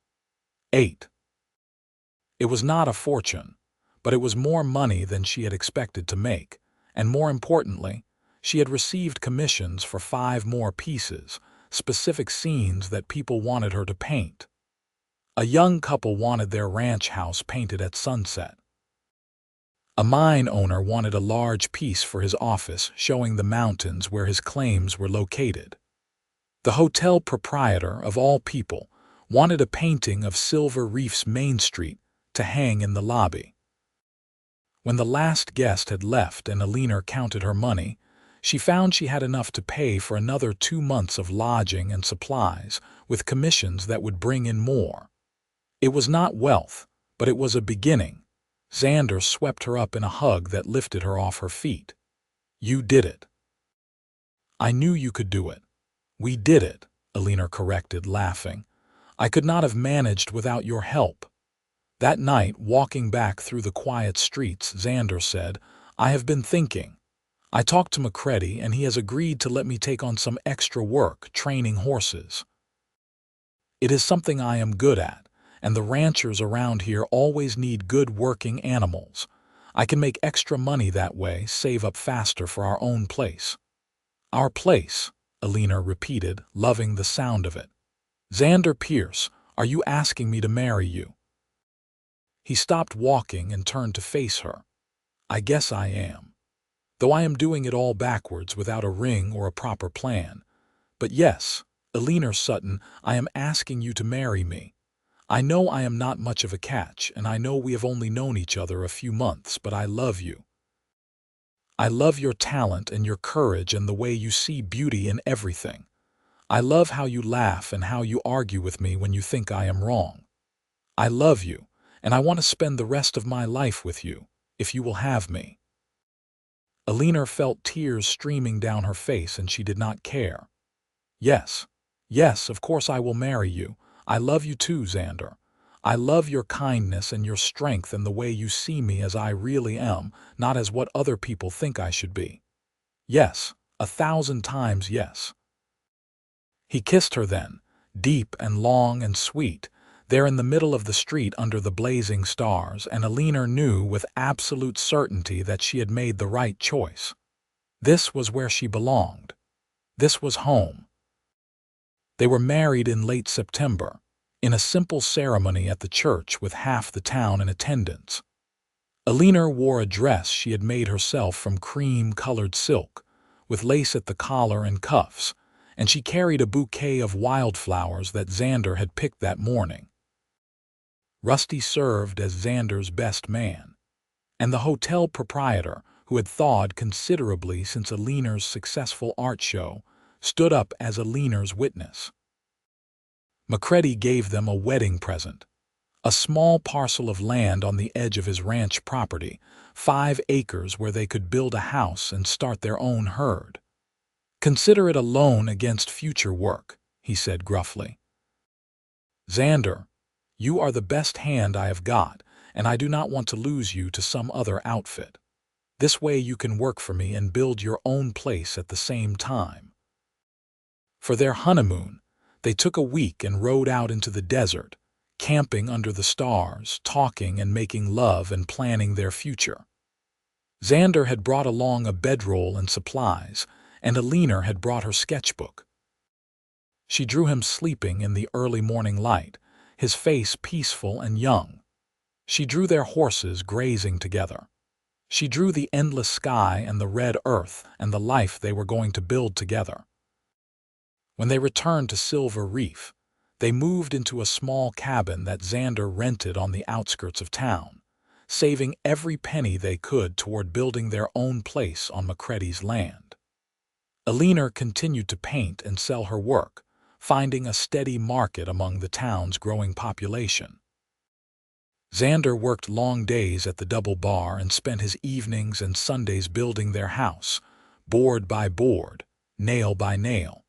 8. It was not a fortune, but it was more money than she had expected to make, and more importantly, she had received commissions for 5 more pieces, specific scenes that people wanted her to paint. A young couple wanted their ranch house painted at sunset. A mine owner wanted a large piece for his office showing the mountains where his claims were located. The hotel proprietor, of all people, wanted a painting of Silver Reef's Main Street to hang in the lobby. When the last guest had left and Eleanor counted her money, she found she had enough to pay for another 2 months of lodging and supplies, with commissions that would bring in more. It was not wealth, but it was a beginning. Xander swept her up in a hug that lifted her off her feet. "You did it." "I knew you could do it." "We did it," Eleanor corrected, laughing. "I could not have managed without your help." That night, walking back through the quiet streets, Xander said, "I have been thinking. I talked to Macready and he has agreed to let me take on some extra work training horses. It is something I am good at, and the ranchers around here always need good working animals. I can make extra money that way, save up faster for our own place." "Our place," Eleanor repeated, loving the sound of it. "Xander Pierce, are you asking me to marry you?" He stopped walking and turned to face her. "I guess I am. Though I am doing it all backwards without a ring or a proper plan. But yes, Eleanor Sutton, I am asking you to marry me. I know I am not much of a catch, and I know we have only known each other a few months, but I love you. I love your talent and your courage and the way you see beauty in everything. I love how you laugh and how you argue with me when you think I am wrong. I love you, and I want to spend the rest of my life with you, if you will have me." Eleanor felt tears streaming down her face, and she did not care. "Yes, yes, of course I will marry you. I love you too, Xander. I love your kindness and your strength and the way you see me as I really am, not as what other people think I should be. Yes, 1,000 times yes." He kissed her then, deep and long and sweet, there in the middle of the street under the blazing stars, and Eleanor knew with absolute certainty that she had made the right choice. This was where she belonged. This was home. They were married in late September, in a simple ceremony at the church with half the town in attendance. Eleanor wore a dress she had made herself from cream-colored silk, with lace at the collar and cuffs, and she carried a bouquet of wildflowers that Xander had picked that morning. Rusty served as Xander's best man, and the hotel proprietor, who had thawed considerably since Eleanor's successful art show, stood up as Eleanor's witness. Macready gave them a wedding present, a small parcel of land on the edge of his ranch property, 5 acres where they could build a house and start their own herd. "Consider it a loan against future work," he said gruffly. "Xander, you are the best hand I have got, and I do not want to lose you to some other outfit. This way you can work for me and build your own place at the same time." For their honeymoon, they took a week and rode out into the desert, camping under the stars, talking and making love and planning their future. Xander had brought along a bedroll and supplies, and Eleanor had brought her sketchbook. She drew him sleeping in the early morning light, his face peaceful and young. She drew their horses grazing together. She drew the endless sky and the red earth and the life they were going to build together. When they returned to Silver Reef, they moved into a small cabin that Xander rented on the outskirts of town, saving every penny they could toward building their own place on Macready's land. Eleanor continued to paint and sell her work, finding a steady market among the town's growing population. Xander worked long days at the double bar and spent his evenings and Sundays building their house, board by board, nail by nail.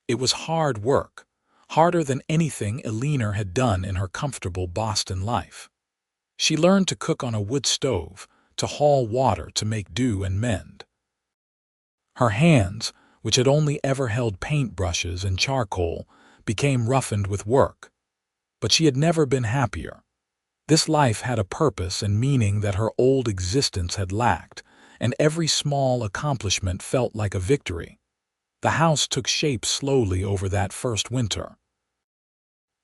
It was hard work, harder than anything Eleanor had done in her comfortable Boston life. She learned to cook on a wood stove, to haul water to make do and mend. Her hands, which had only ever held paintbrushes and charcoal, became roughened with work. But she had never been happier. This life had a purpose and meaning that her old existence had lacked, and every small accomplishment felt like a victory. The house took shape slowly over that first winter.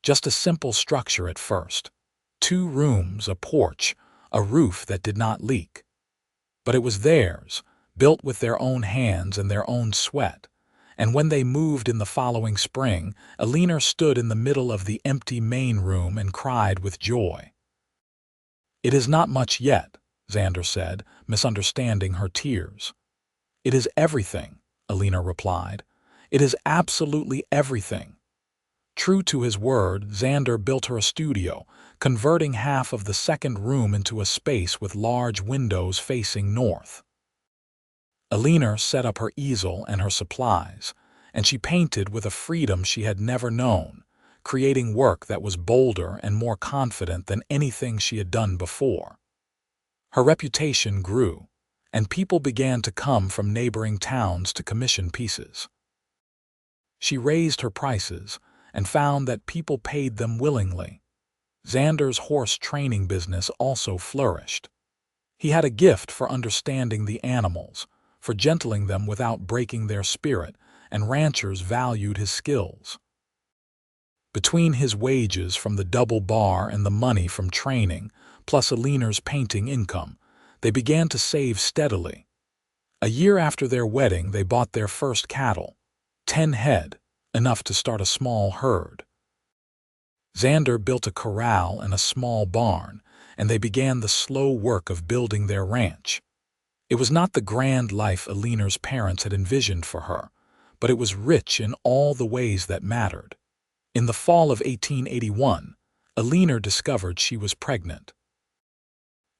Just a simple structure at first. 2 rooms, a porch, a roof that did not leak. But it was theirs, built with their own hands and their own sweat. And when they moved in the following spring, Eleanor stood in the middle of the empty main room and cried with joy. "It is not much yet," Xander said, misunderstanding her tears. "It is everything," Eleanor replied. "It is absolutely everything." True to his word, Xander built her a studio, converting half of the second room into a space with large windows facing north. Eleanor set up her easel and her supplies, and she painted with a freedom she had never known, creating work that was bolder and more confident than anything she had done before. Her reputation grew, and people began to come from neighboring towns to commission pieces. She raised her prices and found that people paid them willingly. Xander's horse training business also flourished. He had a gift for understanding the animals, for gentling them without breaking their spirit, and ranchers valued his skills. Between his wages from the double bar and the money from training, plus Eleanor's painting income, they began to save steadily. A year after their wedding, they bought their first cattle, 10 head, enough to start a small herd. Xander built a corral and a small barn, and they began the slow work of building their ranch. It was not the grand life Eleanor's parents had envisioned for her, but it was rich in all the ways that mattered. In the fall of 1881, Eleanor discovered she was pregnant.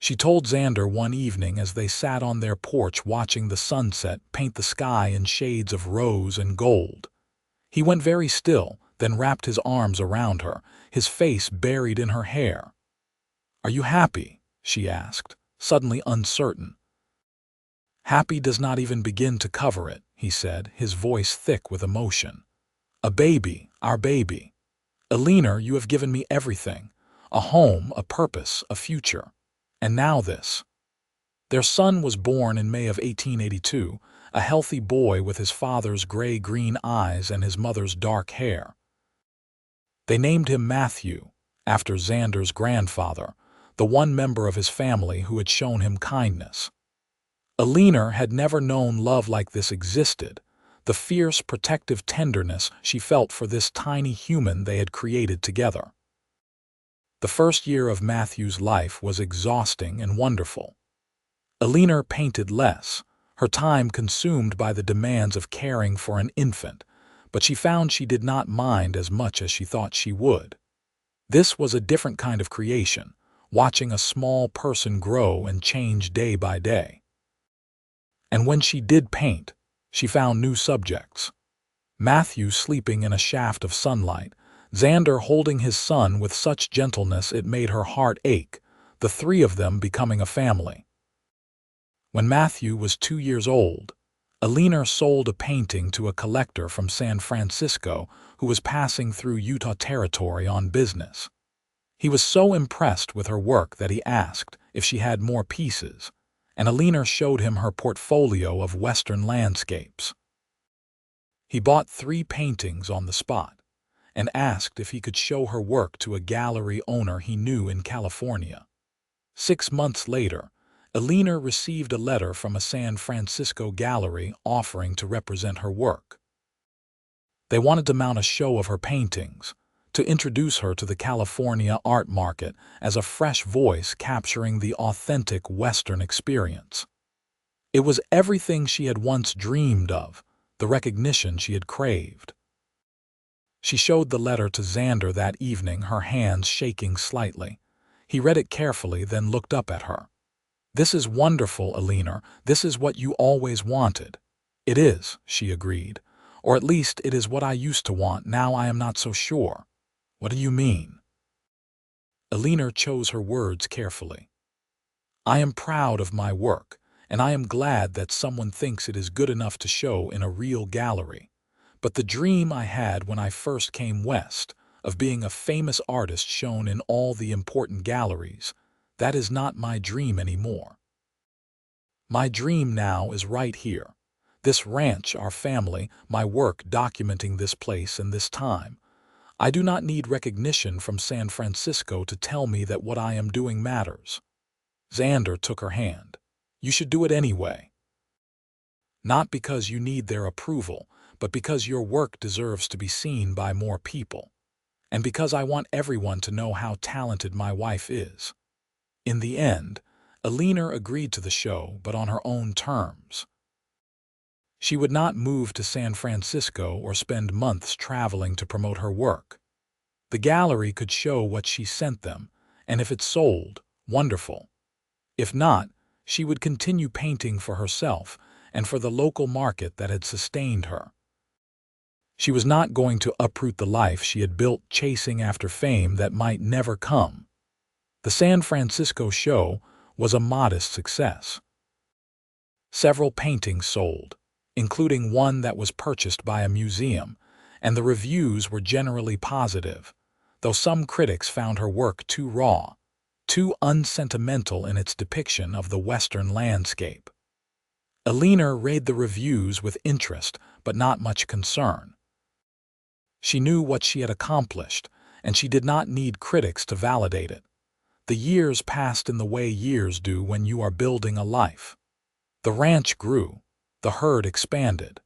She told Xander one evening as they sat on their porch watching the sunset paint the sky in shades of rose and gold. He went very still, then wrapped his arms around her, his face buried in her hair. "Are you happy?" she asked, suddenly uncertain. "Happy does not even begin to cover it," he said, his voice thick with emotion. "A baby, our baby. Eleanor, you have given me everything, a home, a purpose, a future. And now this." Their son was born in May of 1882, a healthy boy with his father's gray-green eyes and his mother's dark hair. They named him Matthew, after Xander's grandfather, the one member of his family who had shown him kindness. Eleanor had never known love like this existed, the fierce, protective tenderness she felt for this tiny human they had created together. The first year of Matthew's life was exhausting and wonderful. Eleanor painted less, her time consumed by the demands of caring for an infant, but she found she did not mind as much as she thought she would. This was a different kind of creation, watching a small person grow and change day by day. And when she did paint, she found new subjects. Matthew sleeping in a shaft of sunlight, Xander holding his son with such gentleness it made her heart ache, the three of them becoming a family. When Matthew was 2 years old, Eleanor sold a painting to a collector from San Francisco who was passing through Utah territory on business. He was so impressed with her work that he asked if she had more pieces, and Eleanor showed him her portfolio of Western landscapes. He bought 3 paintings on the spot and asked if he could show her work to a gallery owner he knew in California. 6 months later, Eleanor received a letter from a San Francisco gallery offering to represent her work. They wanted to mount a show of her paintings, to introduce her to the California art market as a fresh voice capturing the authentic Western experience. It was everything she had once dreamed of, the recognition she had craved. She showed the letter to Xander that evening, her hands shaking slightly. He read it carefully, then looked up at her. "This is wonderful, Eleanor. This is what you always wanted." "It is," she agreed. "Or at least it is what I used to want. Now I am not so sure." "What do you mean?" Eleanor chose her words carefully. "I am proud of my work, and I am glad that someone thinks it is good enough to show in a real gallery. But the dream I had when I first came west, of being a famous artist shown in all the important galleries, that is not my dream anymore. My dream now is right here. This ranch, our family, my work documenting this place and this time. I do not need recognition from San Francisco to tell me that what I am doing matters." Xander took her hand. "You should do it anyway. Not because you need their approval, but because your work deserves to be seen by more people. And because I want everyone to know how talented my wife is." In the end, Eleanor agreed to the show, but on her own terms. She would not move to San Francisco or spend months traveling to promote her work. The gallery could show what she sent them, and if it sold, wonderful. If not, she would continue painting for herself and for the local market that had sustained her. She was not going to uproot the life she had built chasing after fame that might never come. The San Francisco show was a modest success. Several paintings sold, including one that was purchased by a museum, and the reviews were generally positive, though some critics found her work too raw, too unsentimental in its depiction of the Western landscape. Eleanor read the reviews with interest but not much concern. She knew what she had accomplished, and she did not need critics to validate it. The years passed in the way years do when you are building a life. The ranch grew, the herd expanded.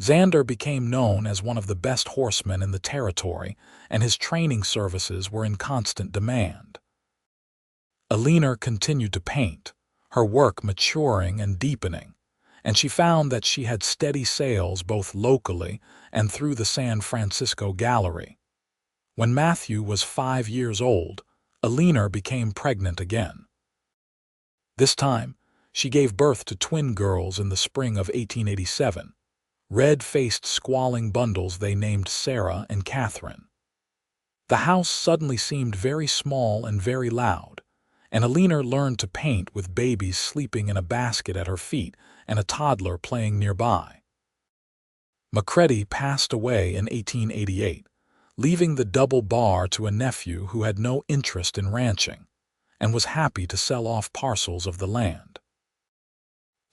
Xander became known as one of the best horsemen in the territory, and his training services were in constant demand. Eleanor continued to paint, her work maturing and deepening, and she found that she had steady sales both locally and through the San Francisco Gallery. When Matthew was 5 years old, Eleanor became pregnant again. This time, she gave birth to twin girls in the spring of 1887, red-faced squalling bundles they named Sarah and Catherine. The house suddenly seemed very small and very loud, and Eleanor learned to paint with babies sleeping in a basket at her feet and a toddler playing nearby. Macready passed away in 1888, leaving the double bar to a nephew who had no interest in ranching and was happy to sell off parcels of the land.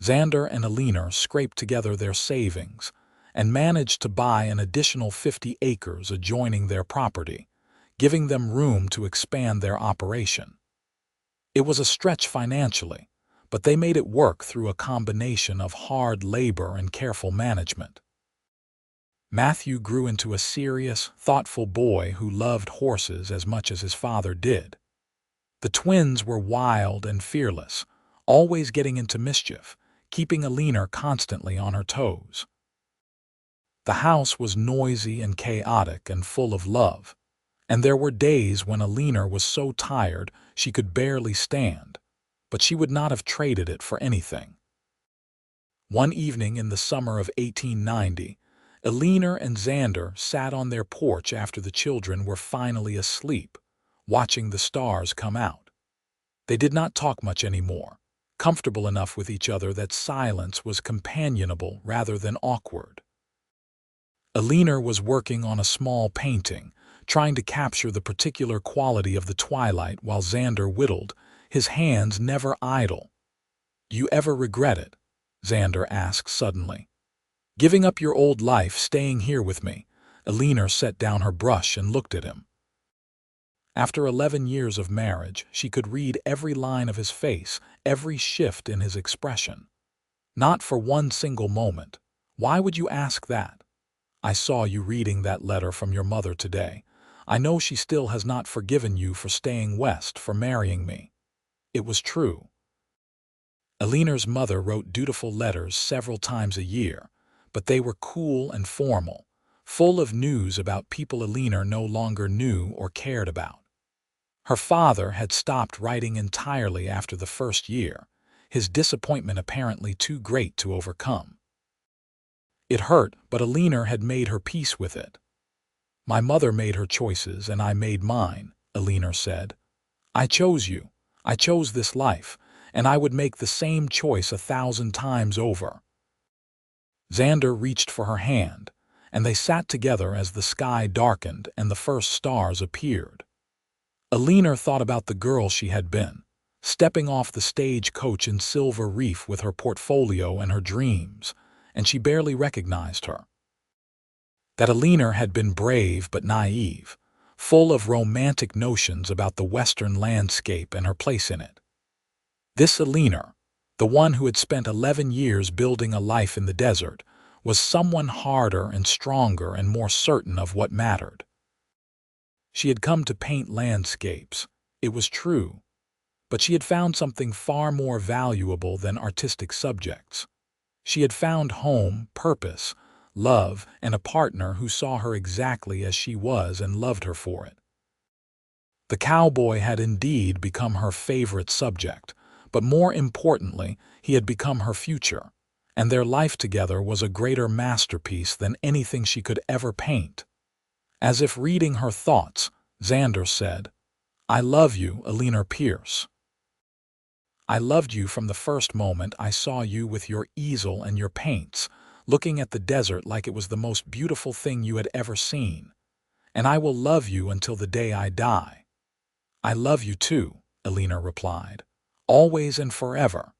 Xander and Eleanor scraped together their savings and managed to buy an additional 50 acres adjoining their property, giving them room to expand their operation. It was a stretch financially, but they made it work through a combination of hard labor and careful management. Matthew grew into a serious, thoughtful boy who loved horses as much as his father did. The twins were wild and fearless, always getting into mischief, keeping Eleanor constantly on her toes. The house was noisy and chaotic and full of love, and there were days when Eleanor was so tired she could barely stand, but she would not have traded it for anything. One evening in the summer of 1890, Eleanor and Xander sat on their porch after the children were finally asleep, watching the stars come out. They did not talk much anymore, comfortable enough with each other that silence was companionable rather than awkward. Eleanor was working on a small painting, trying to capture the particular quality of the twilight while Xander whittled, his hands never idle. "Do you ever regret it?" Xander asked suddenly. "Giving up your old life, staying here with me?" Eleanor set down her brush and looked at him. After 11 years of marriage, she could read every line of his face, every shift in his expression. "Not for one single moment. Why would you ask that? I saw you reading that letter from your mother today. I know she still has not forgiven you for staying west, for marrying me." It was true. Eleanor's mother wrote dutiful letters several times a year, but they were cool and formal, full of news about people Eleanor no longer knew or cared about. Her father had stopped writing entirely after the first year, his disappointment apparently too great to overcome. It hurt, but Eleanor had made her peace with it. "My mother made her choices and I made mine," Eleanor said. "I chose you. I chose this life, and I would make the same choice 1,000 times over." Xander reached for her hand, and they sat together as the sky darkened and the first stars appeared. Eleanor thought about the girl she had been, stepping off the stagecoach in Silver Reef with her portfolio and her dreams, and she barely recognized her. That Eleanor had been brave but naive, full of romantic notions about the Western landscape and her place in it. This Eleanor, the one who had spent 11 years building a life in the desert, was someone harder and stronger and more certain of what mattered. She had come to paint landscapes, it was true, but she had found something far more valuable than artistic subjects. She had found home, purpose, love, and a partner who saw her exactly as she was and loved her for it. The cowboy had indeed become her favorite subject, but more importantly, he had become her future, and their life together was a greater masterpiece than anything she could ever paint. As if reading her thoughts, Xander said, "I love you, Eleanor Pierce. I loved you from the first moment I saw you with your easel and your paints, looking at the desert like it was the most beautiful thing you had ever seen. And I will love you until the day I die." "I love you too," Eleanor replied, "always and forever."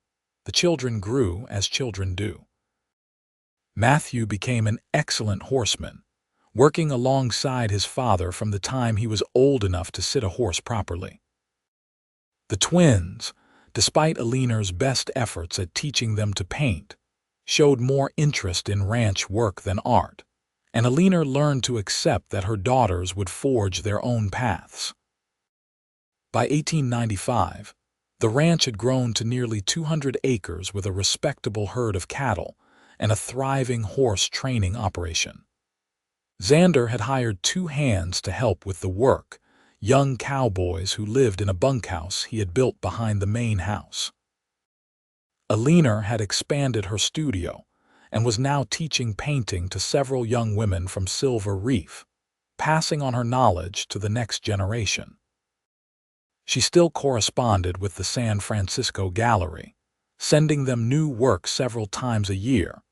The children grew as children do. Matthew became an excellent horseman, working alongside his father from the time he was old enough to sit a horse properly. The twins, despite Eleanor's best efforts at teaching them to paint, showed more interest in ranch work than art, and Eleanor learned to accept that her daughters would forge their own paths. By 1895, the ranch had grown to nearly 200 acres with a respectable herd of cattle and a thriving horse training operation. Xander had hired 2 hands to help with the work, young cowboys who lived in a bunkhouse he had built behind the main house. Eleanor had expanded her studio and was now teaching painting to several young women from Silver Reef, passing on her knowledge to the next generation. She still corresponded with the San Francisco Gallery, sending them new work several times a year,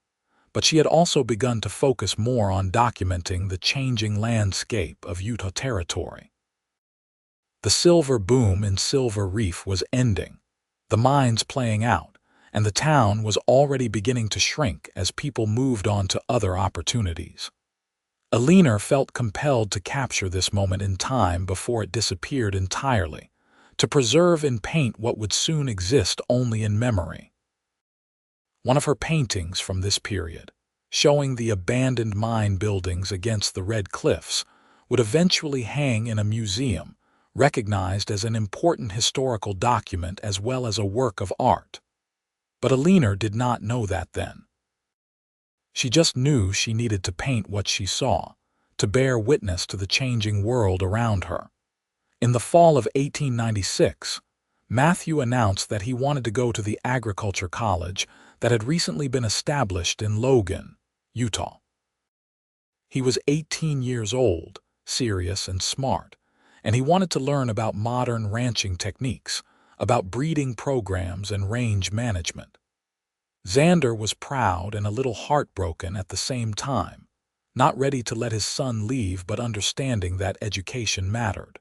but she had also begun to focus more on documenting the changing landscape of Utah Territory. The silver boom in Silver Reef was ending, the mines playing out, and the town was already beginning to shrink as people moved on to other opportunities. Eleanor felt compelled to capture this moment in time before it disappeared entirely, to preserve and paint what would soon exist only in memory. One of her paintings from this period, showing the abandoned mine buildings against the red cliffs, would eventually hang in a museum, recognized as an important historical document as well as a work of art. But Eleanor did not know that then. She just knew she needed to paint what she saw, to bear witness to the changing world around her. In the fall of 1896, Matthew announced that he wanted to go to the agriculture college that had recently been established in Logan, Utah. He was 18 years old, serious and smart, and he wanted to learn about modern ranching techniques, about breeding programs and range management. Xander was proud and a little heartbroken at the same time, not ready to let his son leave but understanding that education mattered.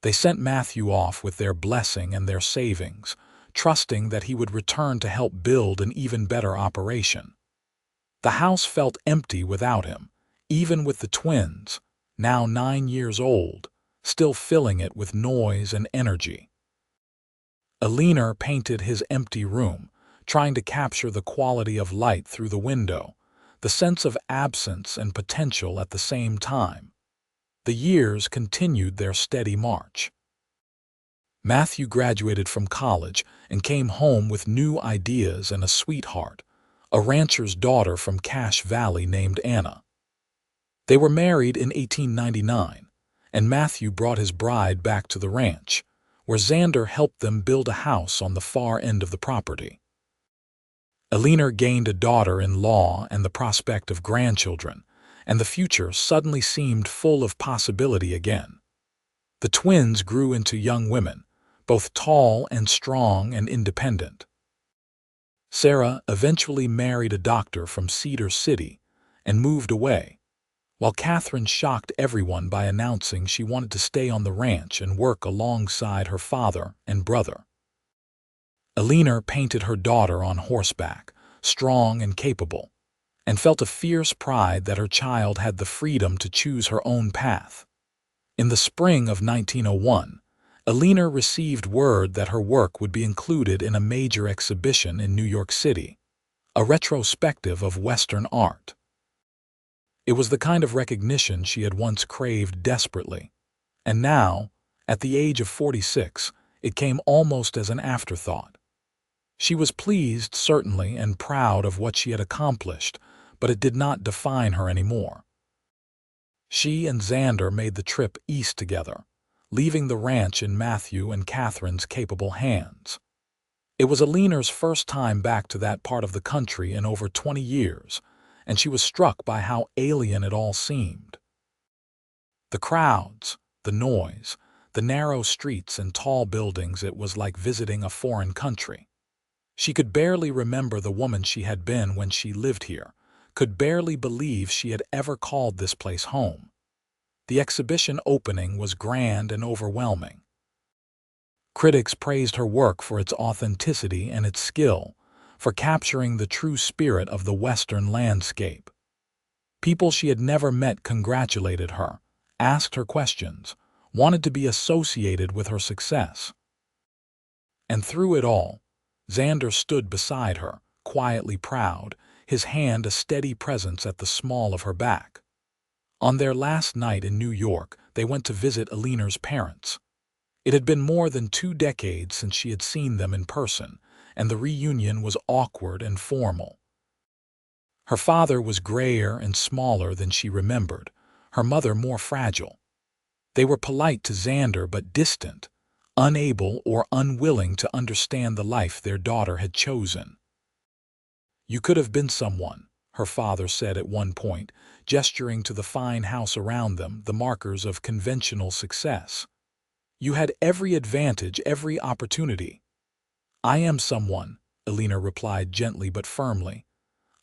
They sent Matthew off with their blessing and their savings, trusting that he would return to help build an even better operation. The house felt empty without him, even with the twins, now 9 years old, still filling it with noise and energy. Eleanor painted his empty room, trying to capture the quality of light through the window, the sense of absence and potential at the same time. The years continued their steady march. Matthew graduated from college and came home with new ideas and a sweetheart, a rancher's daughter from Cache Valley named Anna. They were married in 1899, and Matthew brought his bride back to the ranch, where Xander helped them build a house on the far end of the property. Eleanor gained a daughter-in-law and the prospect of grandchildren, and the future suddenly seemed full of possibility again. The twins grew into young women, both tall and strong and independent. Sarah eventually married a doctor from Cedar City and moved away, while Catherine shocked everyone by announcing she wanted to stay on the ranch and work alongside her father and brother. Eleanor painted her daughter on horseback, strong and capable, and felt a fierce pride that her child had the freedom to choose her own path. In the spring of 1901, Eleanor received word that her work would be included in a major exhibition in New York City, a retrospective of Western art. It was the kind of recognition she had once craved desperately, and now, at the age of 46, it came almost as an afterthought. She was pleased, certainly, and proud of what she had accomplished, but it did not define her anymore. She and Xander made the trip east together, leaving the ranch in Matthew and Catherine's capable hands. It was Eleanor's first time back to that part of the country in over 20 years, and she was struck by how alien it all seemed. The crowds, the noise, the narrow streets and tall buildings, it was like visiting a foreign country. She could barely remember the woman she had been when she lived here, could barely believe she had ever called this place home. The exhibition opening was grand and overwhelming. Critics praised her work for its authenticity and its skill, for capturing the true spirit of the Western landscape. People she had never met congratulated her, asked her questions, wanted to be associated with her success. And through it all, Xander stood beside her, quietly proud, his hand a steady presence at the small of her back. On their last night in New York, they went to visit Eleanor's parents. It had been more than 2 decades since she had seen them in person, and the reunion was awkward and formal. Her father was grayer and smaller than she remembered, her mother more fragile. They were polite to Xander but distant, unable or unwilling to understand the life their daughter had chosen. "You could have been someone," her father said at one point, gesturing to the fine house around them, the markers of conventional success. "You had every advantage, every opportunity." "I am someone," Eleanor replied gently but firmly.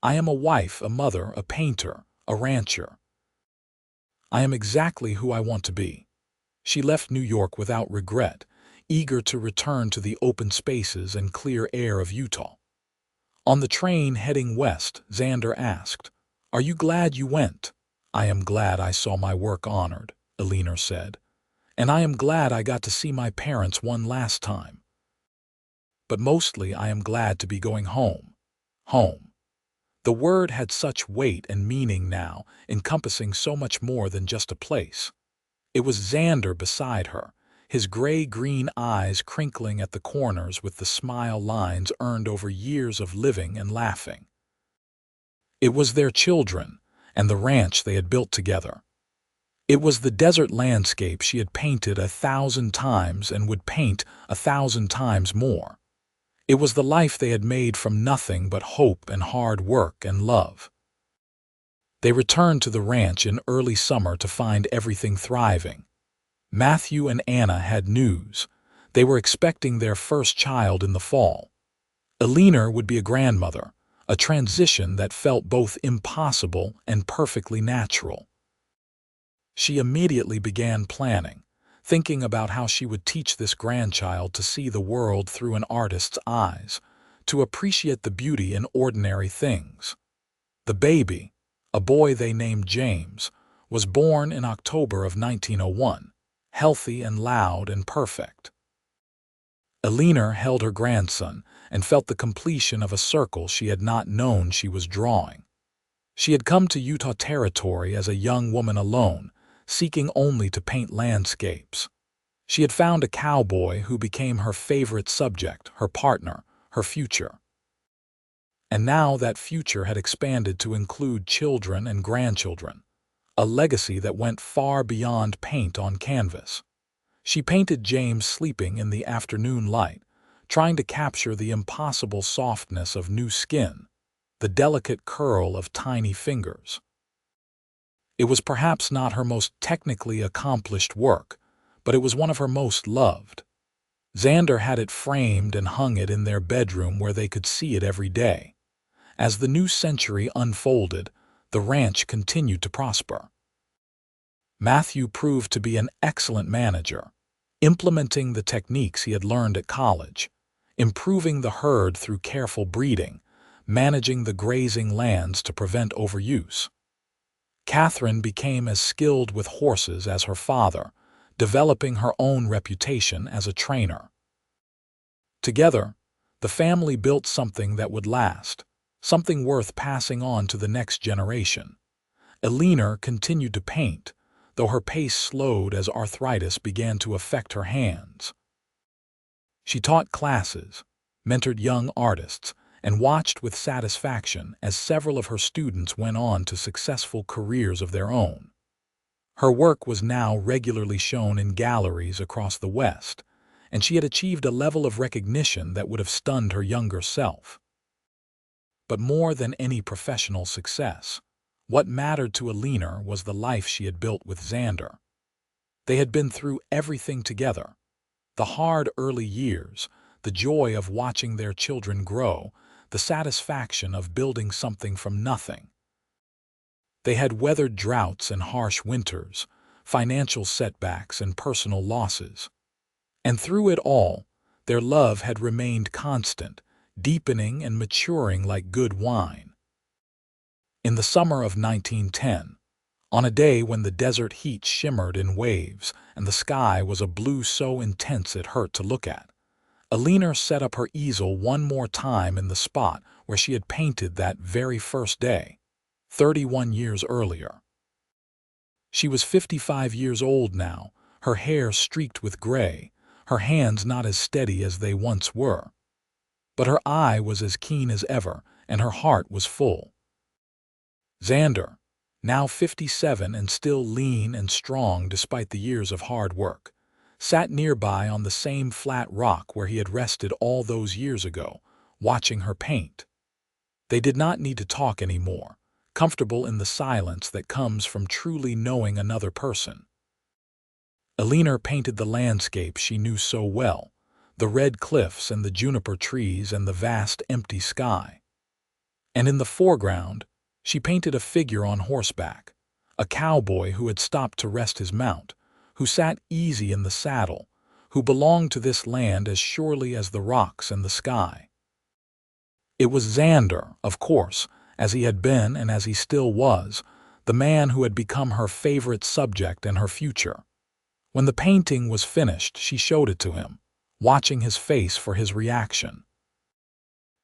"I am a wife, a mother, a painter, a rancher. I am exactly who I want to be." She left New York without regret, eager to return to the open spaces and clear air of Utah. On the train heading west, Xander asked, "Are you glad you went?" "I am glad I saw my work honored," Eleanor said. "And I am glad I got to see my parents one last time. But mostly I am glad to be going home. Home." The word had such weight and meaning now, encompassing so much more than just a place. It was Xander beside her, his gray-green eyes crinkling at the corners with the smile lines earned over years of living and laughing. It was their children and the ranch they had built together. It was the desert landscape she had painted 1,000 times and would paint 1,000 times more. It was the life they had made from nothing but hope and hard work and love. They returned to the ranch in early summer to find everything thriving. Matthew and Anna had news. They were expecting their first child in the fall. Eleanor would be a grandmother, a transition that felt both impossible and perfectly natural. She immediately began planning, thinking about how she would teach this grandchild to see the world through an artist's eyes, to appreciate the beauty in ordinary things. The baby, a boy they named James, was born in October of 1901, healthy and loud and perfect. Eleanor held her grandson and felt the completion of a circle she had not known she was drawing. She had come to Utah territory as a young woman alone, seeking only to paint landscapes. She had found a cowboy who became her favorite subject, her partner, her future. And now that future had expanded to include children and grandchildren, a legacy that went far beyond paint on canvas. She painted James sleeping in the afternoon light, trying to capture the impossible softness of new skin, the delicate curl of tiny fingers. It was perhaps not her most technically accomplished work, but it was one of her most loved. Xander had it framed and hung it in their bedroom where they could see it every day. As the new century unfolded, the ranch continued to prosper. Matthew proved to be an excellent manager, implementing the techniques he had learned at college, improving the herd through careful breeding, managing the grazing lands to prevent overuse. Catherine became as skilled with horses as her father, developing her own reputation as a trainer. Together, the family built something that would last, something worth passing on to the next generation. Eleanor continued to paint, though her pace slowed as arthritis began to affect her hands. She taught classes, mentored young artists, and watched with satisfaction as several of her students went on to successful careers of their own. Her work was now regularly shown in galleries across the West, and she had achieved a level of recognition that would have stunned her younger self. But more than any professional success, what mattered to Eleanor was the life she had built with Xander. They had been through everything together. The hard early years, the joy of watching their children grow, the satisfaction of building something from nothing. They had weathered droughts and harsh winters, financial setbacks and personal losses. And through it all, their love had remained constant, deepening and maturing like good wine. In the summer of 1910, on a day when the desert heat shimmered in waves and the sky was a blue so intense it hurt to look at, Eleanor set up her easel one more time in the spot where she had painted that very first day, 31 years earlier. She was 55 years old now, her hair streaked with gray, her hands not as steady as they once were. But her eye was as keen as ever, and her heart was full. Xander, now 57 and still lean and strong despite the years of hard work, sat nearby on the same flat rock where he had rested all those years ago, watching her paint. They did not need to talk anymore, comfortable in the silence that comes from truly knowing another person. Eleanor painted the landscape she knew so well, the red cliffs and the juniper trees and the vast empty sky. And in the foreground, she painted a figure on horseback, a cowboy who had stopped to rest his mount, who sat easy in the saddle, who belonged to this land as surely as the rocks and the sky. It was Xander, of course, as he had been and as he still was, the man who had become her favorite subject and her future. When the painting was finished, she showed it to him, watching his face for his reaction.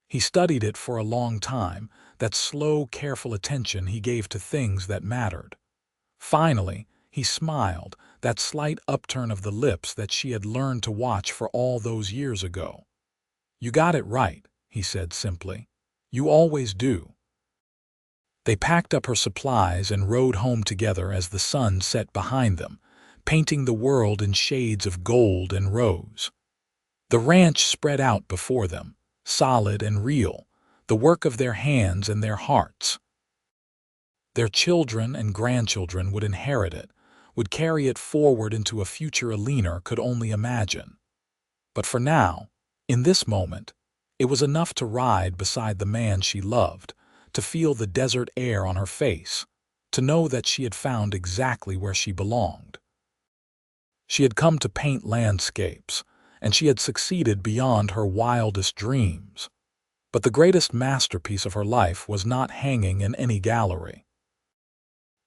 He studied it for a long time, that slow, careful attention he gave to things that mattered. Finally, he smiled, that slight upturn of the lips that she had learned to watch for all those years ago. "You got it right," he said simply. "You always do." They packed up her supplies and rode home together as the sun set behind them, painting the world in shades of gold and rose. The ranch spread out before them, solid and real, the work of their hands and their hearts. Their children and grandchildren would inherit it, would carry it forward into a future Eleanor could only imagine. But for now, in this moment, it was enough to ride beside the man she loved, to feel the desert air on her face, to know that she had found exactly where she belonged. She had come to paint landscapes, and she had succeeded beyond her wildest dreams. But the greatest masterpiece of her life was not hanging in any gallery.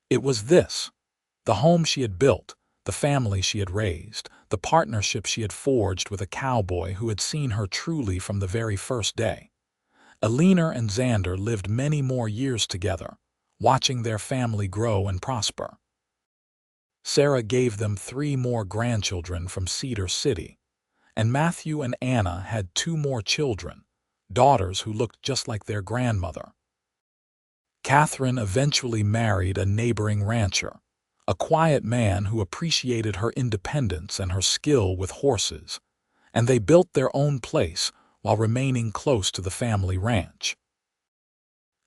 It was this: the home she had built, the family she had raised, the partnership she had forged with a cowboy who had seen her truly from the very first day. Eleanor and Xander lived many more years together, watching their family grow and prosper. Sarah gave them 3 more grandchildren from Cedar City, and Matthew and Anna had 2 more children, daughters who looked just like their grandmother. Catherine eventually married a neighboring rancher, a quiet man who appreciated her independence and her skill with horses, and they built their own place while remaining close to the family ranch.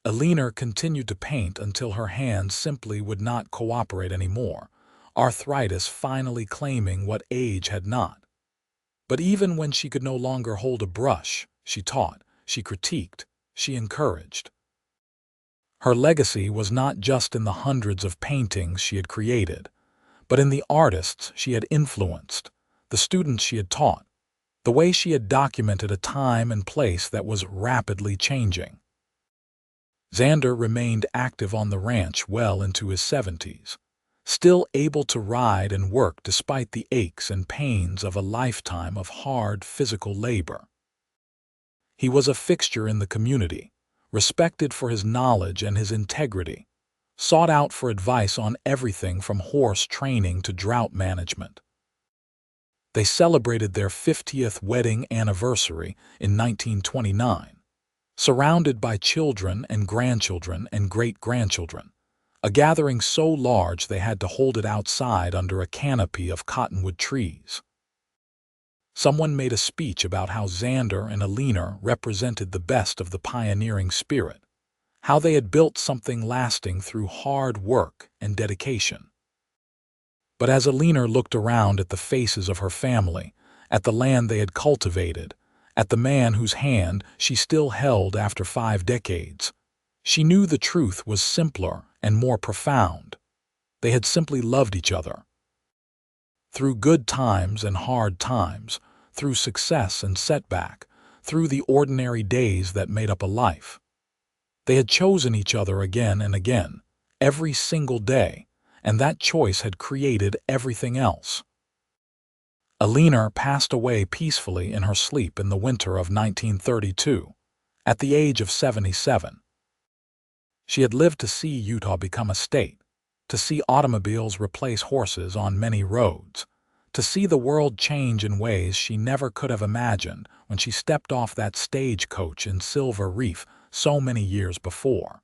Eleanor continued to paint until her hands simply would not cooperate anymore, arthritis finally claiming what age had not. But even when she could no longer hold a brush, she taught, she critiqued, she encouraged. Her legacy was not just in the hundreds of paintings she had created, but in the artists she had influenced, the students she had taught, the way she had documented a time and place that was rapidly changing. Xander remained active on the ranch well into his 70s, still able to ride and work despite the aches and pains of a lifetime of hard physical labor. He was a fixture in the community, respected for his knowledge and his integrity, sought out for advice on everything from horse training to drought management. They celebrated their 50th wedding anniversary in 1929, surrounded by children and grandchildren and great-grandchildren, a gathering so large they had to hold it outside under a canopy of cottonwood trees. Someone made a speech about how Xander and Eleanor represented the best of the pioneering spirit, how they had built something lasting through hard work and dedication. But as Eleanor looked around at the faces of her family, at the land they had cultivated, at the man whose hand she still held after 5 decades, she knew the truth was simpler and more profound. They had simply loved each other. Through good times and hard times, through success and setback, through the ordinary days that made up a life. They had chosen each other again and again, every single day, and that choice had created everything else. Eleanor passed away peacefully in her sleep in the winter of 1932, at the age of 77. She had lived to see Utah become a state, to see automobiles replace horses on many roads, to see the world change in ways she never could have imagined when she stepped off that stagecoach in Silver Reef so many years before.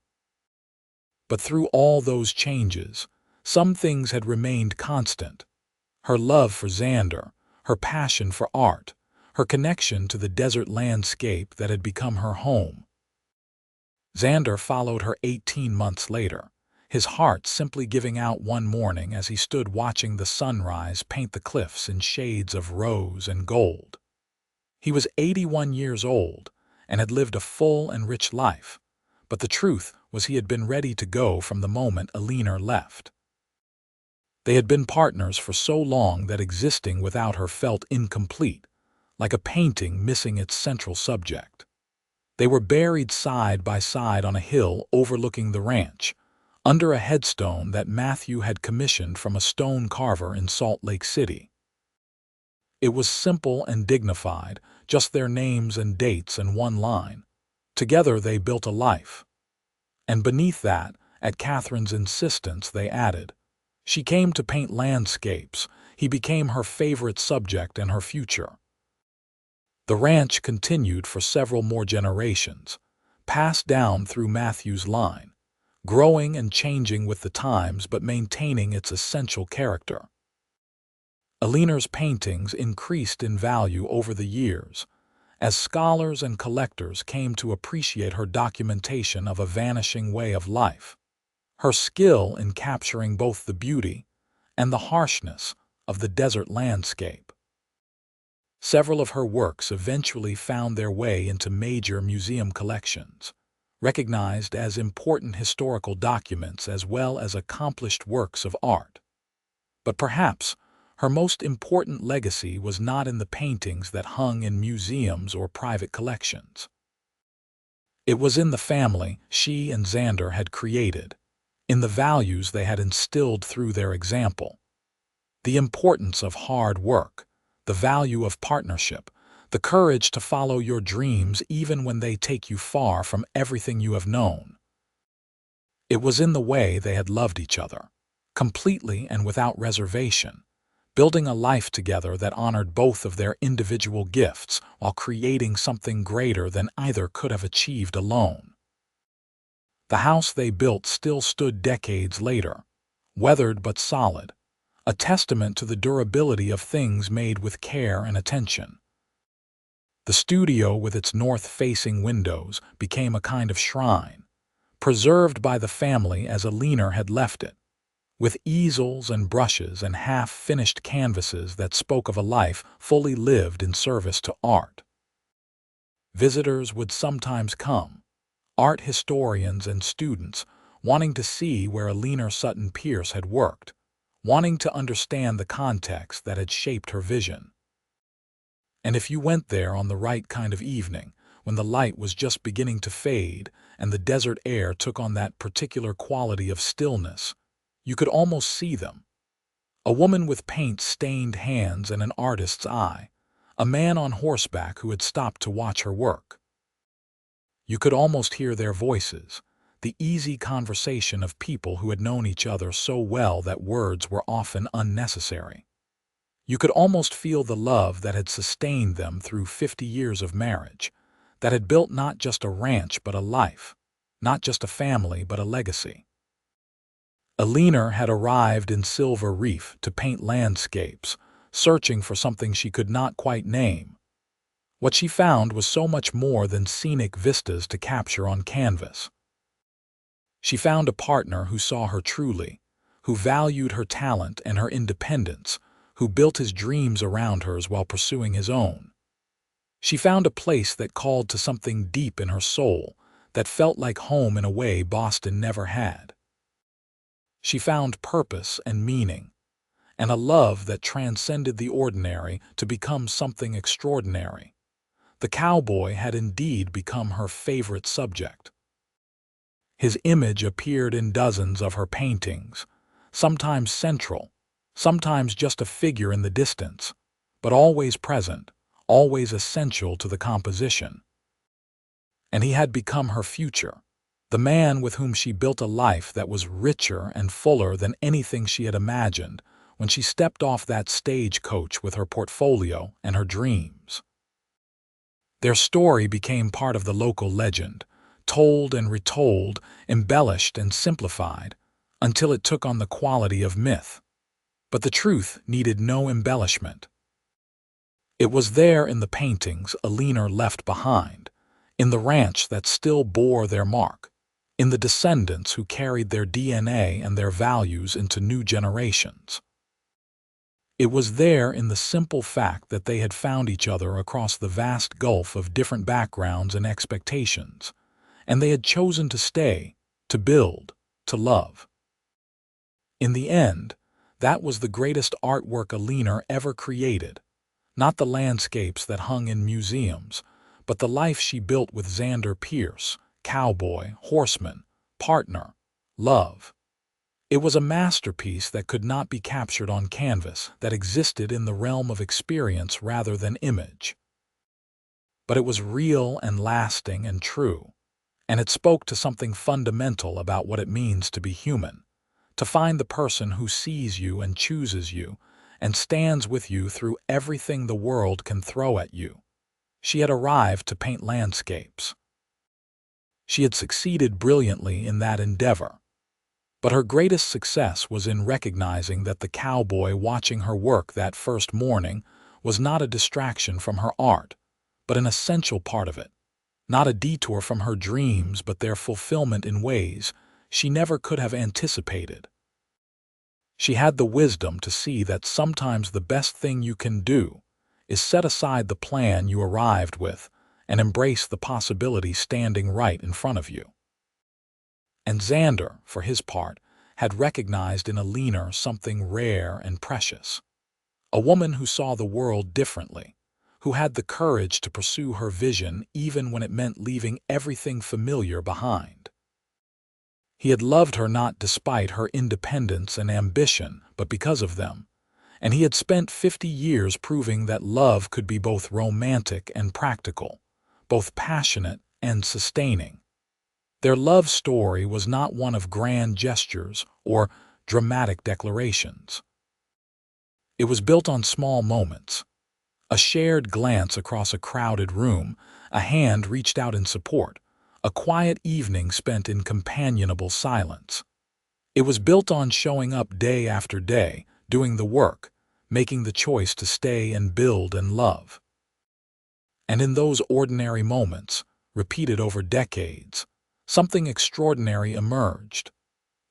But through all those changes, some things had remained constant. Her love for Xander, her passion for art, her connection to the desert landscape that had become her home. Xander followed her 18 months later, his heart simply giving out one morning as he stood watching the sunrise paint the cliffs in shades of rose and gold. He was 81 years old and had lived a full and rich life, but the truth was he had been ready to go from the moment Eleanor left. They had been partners for so long that existing without her felt incomplete, like a painting missing its central subject. They were buried side by side on a hill overlooking the ranch, under a headstone that Matthew had commissioned from a stone carver in Salt Lake City. It was simple and dignified, just their names and dates and one line. Together they built a life. And beneath that, at Catherine's insistence, they added, she came to paint landscapes. He became her favorite subject and her future. The ranch continued for several more generations, passed down through Matthew's line, growing and changing with the times but maintaining its essential character. Eleanor's paintings increased in value over the years, as scholars and collectors came to appreciate her documentation of a vanishing way of life, her skill in capturing both the beauty and the harshness of the desert landscape. Several of her works eventually found their way into major museum collections, recognized as important historical documents as well as accomplished works of art. But perhaps her most important legacy was not in the paintings that hung in museums or private collections. It was in the family she and Xander had created, in the values they had instilled through their example. The importance of hard work, the value of partnership, the courage to follow your dreams even when they take you far from everything you have known. It was in the way they had loved each other, completely and without reservation, building a life together that honored both of their individual gifts while creating something greater than either could have achieved alone. The house they built still stood decades later, weathered but solid, a testament to the durability of things made with care and attention. The studio with its north-facing windows became a kind of shrine, preserved by the family as Eleanor had left it, with easels and brushes and half-finished canvases that spoke of a life fully lived in service to art. Visitors would sometimes come, art historians and students, wanting to see where Eleanor Sutton Pierce had worked, wanting to understand the context that had shaped her vision. And if you went there on the right kind of evening, when the light was just beginning to fade and the desert air took on that particular quality of stillness, you could almost see them. A woman with paint-stained hands and an artist's eye, a man on horseback who had stopped to watch her work. You could almost hear their voices, the easy conversation of people who had known each other so well that words were often unnecessary. You could almost feel the love that had sustained them through 50 years of marriage, that had built not just a ranch but a life, not just a family but a legacy. Eleanor had arrived in Silver Reef to paint landscapes, searching for something she could not quite name. What she found was so much more than scenic vistas to capture on canvas. She found a partner who saw her truly, who valued her talent and her independence, who built his dreams around hers while pursuing his own. She found a place that called to something deep in her soul, that felt like home in a way Boston never had. She found purpose and meaning, and a love that transcended the ordinary to become something extraordinary. The cowboy had indeed become her favorite subject. His image appeared in dozens of her paintings, sometimes central, sometimes just a figure in the distance, but always present, always essential to the composition. And he had become her future, the man with whom she built a life that was richer and fuller than anything she had imagined when she stepped off that stagecoach with her portfolio and her dreams. Their story became part of the local legend, told and retold, embellished and simplified, until it took on the quality of myth. But the truth needed no embellishment. It was there in the paintings Eleanor left behind, in the ranch that still bore their mark, in the descendants who carried their DNA and their values into new generations. It was there in the simple fact that they had found each other across the vast gulf of different backgrounds and expectations, and they had chosen to stay, to build, to love. In the end, that was the greatest artwork Eleanor ever created, not the landscapes that hung in museums, but the life she built with Xander Pierce, cowboy, horseman, partner, love. It was a masterpiece that could not be captured on canvas, that existed in the realm of experience rather than image. But it was real and lasting and true, and it spoke to something fundamental about what it means to be human, to find the person who sees you and chooses you, and stands with you through everything the world can throw at you. She had arrived to paint landscapes. She had succeeded brilliantly in that endeavor. But her greatest success was in recognizing that the cowboy watching her work that first morning was not a distraction from her art, but an essential part of it, not a detour from her dreams but their fulfillment in ways she never could have anticipated. She had the wisdom to see that sometimes the best thing you can do is set aside the plan you arrived with and embrace the possibility standing right in front of you. And Xander, for his part, had recognized in Eleanor something rare and precious. A woman who saw the world differently, who had the courage to pursue her vision even when it meant leaving everything familiar behind. He had loved her not despite her independence and ambition, but because of them, and he had spent 50 years proving that love could be both romantic and practical, both passionate and sustaining. Their love story was not one of grand gestures or dramatic declarations. It was built on small moments. A shared glance across a crowded room, a hand reached out in support, a quiet evening spent in companionable silence. It was built on showing up day after day, doing the work, making the choice to stay and build and love. And in those ordinary moments, repeated over decades, something extraordinary emerged.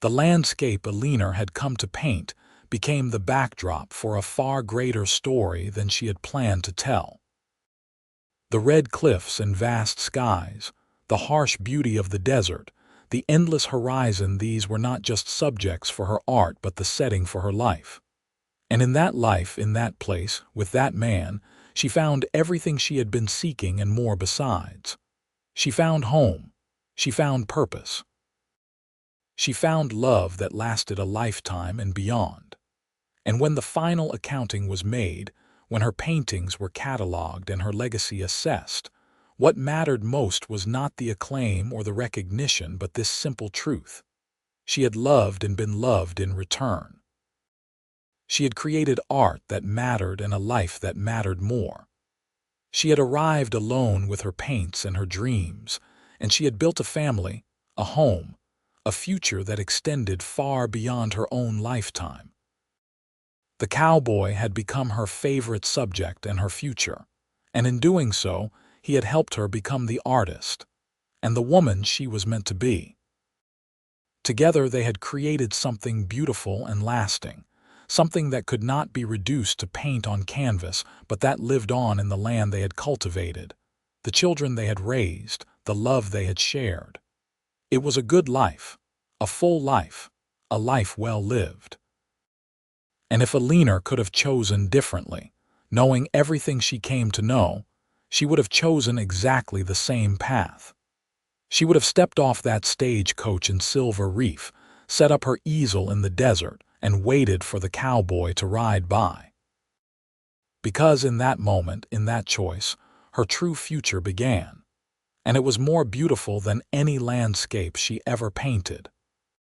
The landscape Eleanor had come to paint became the backdrop for a far greater story than she had planned to tell. The red cliffs and vast skies, the harsh beauty of the desert, the endless horizon, these were not just subjects for her art but the setting for her life. And in that life, in that place, with that man, she found everything she had been seeking and more besides. She found home. She found purpose. She found love that lasted a lifetime and beyond. And when the final accounting was made, when her paintings were cataloged and her legacy assessed, what mattered most was not the acclaim or the recognition but this simple truth. She had loved and been loved in return. She had created art that mattered and a life that mattered more. She had arrived alone with her paints and her dreams, and she had built a family, a home, a future that extended far beyond her own lifetime. The cowboy had become her favorite subject and her future, and in doing so, he had helped her become the artist and the woman she was meant to be. Together they had created something beautiful and lasting, something that could not be reduced to paint on canvas, but that lived on in the land they had cultivated, the children they had raised, the love they had shared. It was a good life, a full life, a life well lived. And if Eleanor could have chosen differently, knowing everything she came to know, she would have chosen exactly the same path. She would have stepped off that stagecoach in Silver Reef, set up her easel in the desert, and waited for the cowboy to ride by. Because in that moment, in that choice, her true future began, and it was more beautiful than any landscape she ever painted.